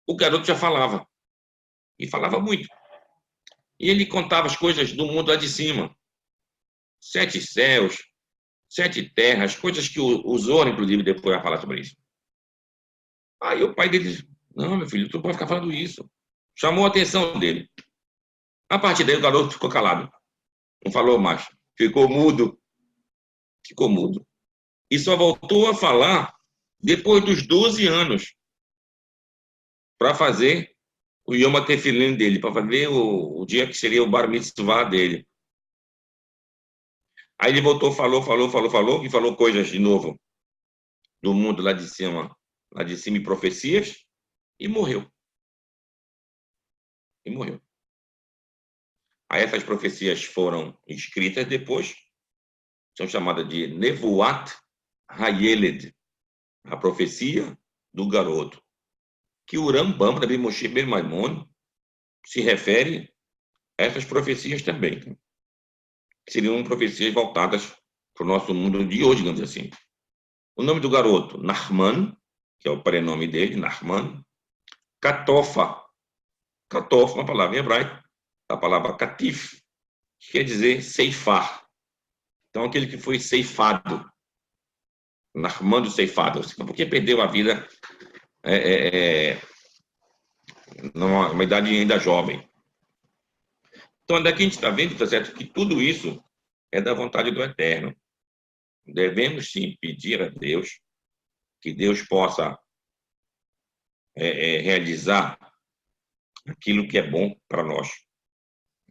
O garoto já falava, e falava muito. E ele contava as coisas do mundo lá de cima. 7 céus, 7 terras, coisas que o Zohar, inclusive, depois vai falar sobre isso. Aí o pai dele disse, não, meu filho, tu não pode ficar falando isso. Chamou a atenção dele. A partir daí o garoto ficou calado. Não falou mais. Ficou mudo. Ficou mudo. E só voltou a falar depois dos 12 anos para fazer o Yom HaTefilim dele, para fazer o dia que seria o Bar Mitzvah dele. Aí ele voltou, falou, e falou coisas de novo do mundo lá de cima e profecias, e morreu. E morreu. Aí essas profecias foram escritas depois, são chamadas de Nevuat Hayeled, a profecia do garoto, que o Rambam, Rabi Moshe Ben Maimon, se refere a essas profecias também, que seriam profecias voltadas para o nosso mundo de hoje, digamos assim. O nome do garoto, Nahman, que é o prenome dele, Nahman. Katofa, Katofa, uma palavra em hebraico, a palavra katif, que quer dizer ceifar. Então, aquele que foi ceifado, Nahman do ceifado, porque perdeu a vida numa idade ainda jovem. Então, daqui a gente está vendo, tá certo, que tudo isso é da vontade do Eterno. Devemos sim pedir a Deus que Deus possa realizar aquilo que é bom para nós.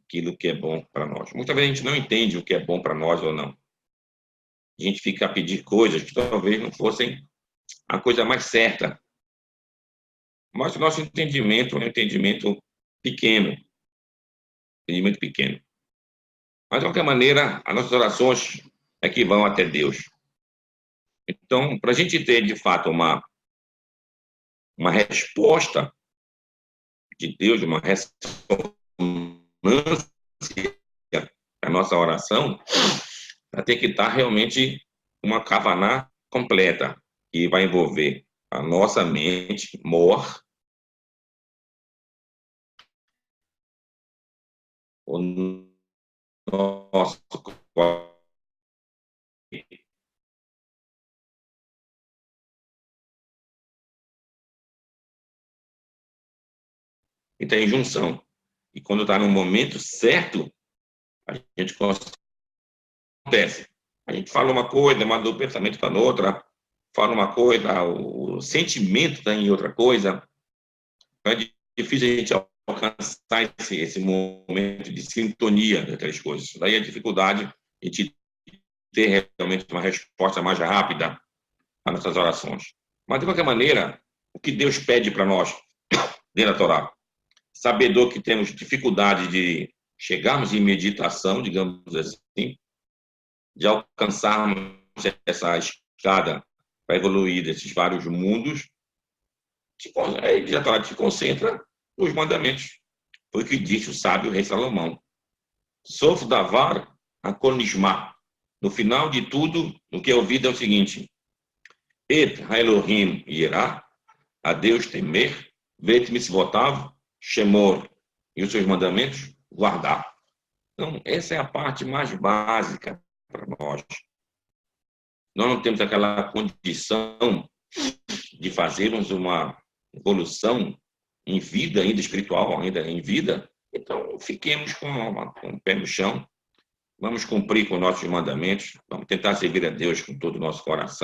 Aquilo que é bom para nós. Muitas vezes a gente não entende o que é bom para nós ou não. A gente fica a pedir coisas que talvez não fossem a coisa mais certa. Mas o nosso entendimento é um entendimento pequeno. Entendimento pequeno. Mas, de qualquer maneira, as nossas orações é que vão até Deus. Então, para a gente ter, de fato, uma resposta de Deus, uma ressonância da nossa oração, vai ter que estar realmente uma kavaná completa, que vai envolver a nossa mente, o nosso corpo. E está em junção. E quando está no momento certo, a gente acontece. A gente fala uma coisa, mas o pensamento está noutra, fala uma coisa, o sentimento está em outra coisa. É difícil a gente alcançar esse momento de sintonia daquelas coisas. Daí a dificuldade de ter realmente uma resposta mais rápida às nossas orações. Mas, de qualquer maneira, o que Deus pede para nós, dentro da Torá, sabedor que temos dificuldade de chegarmos em meditação, digamos assim, de alcançarmos essa escada para evoluir desses vários mundos, aí a Torá te concentra nos mandamentos. Foi o que disse o sábio rei Salomão. Sof davar hakol nishma. No final de tudo, o que é ouvido é o seguinte: Et ha-Elohim yirá, a Deus temer, vet mitzvotav shemor, e os seus mandamentos guardar. Então, essa é a parte mais básica para nós. Nós não temos aquela condição de fazermos uma evolução em vida, ainda espiritual, ainda em vida. Então, fiquemos com o pé no chão, vamos cumprir com nossos mandamentos, vamos tentar servir a Deus com todo o nosso coração.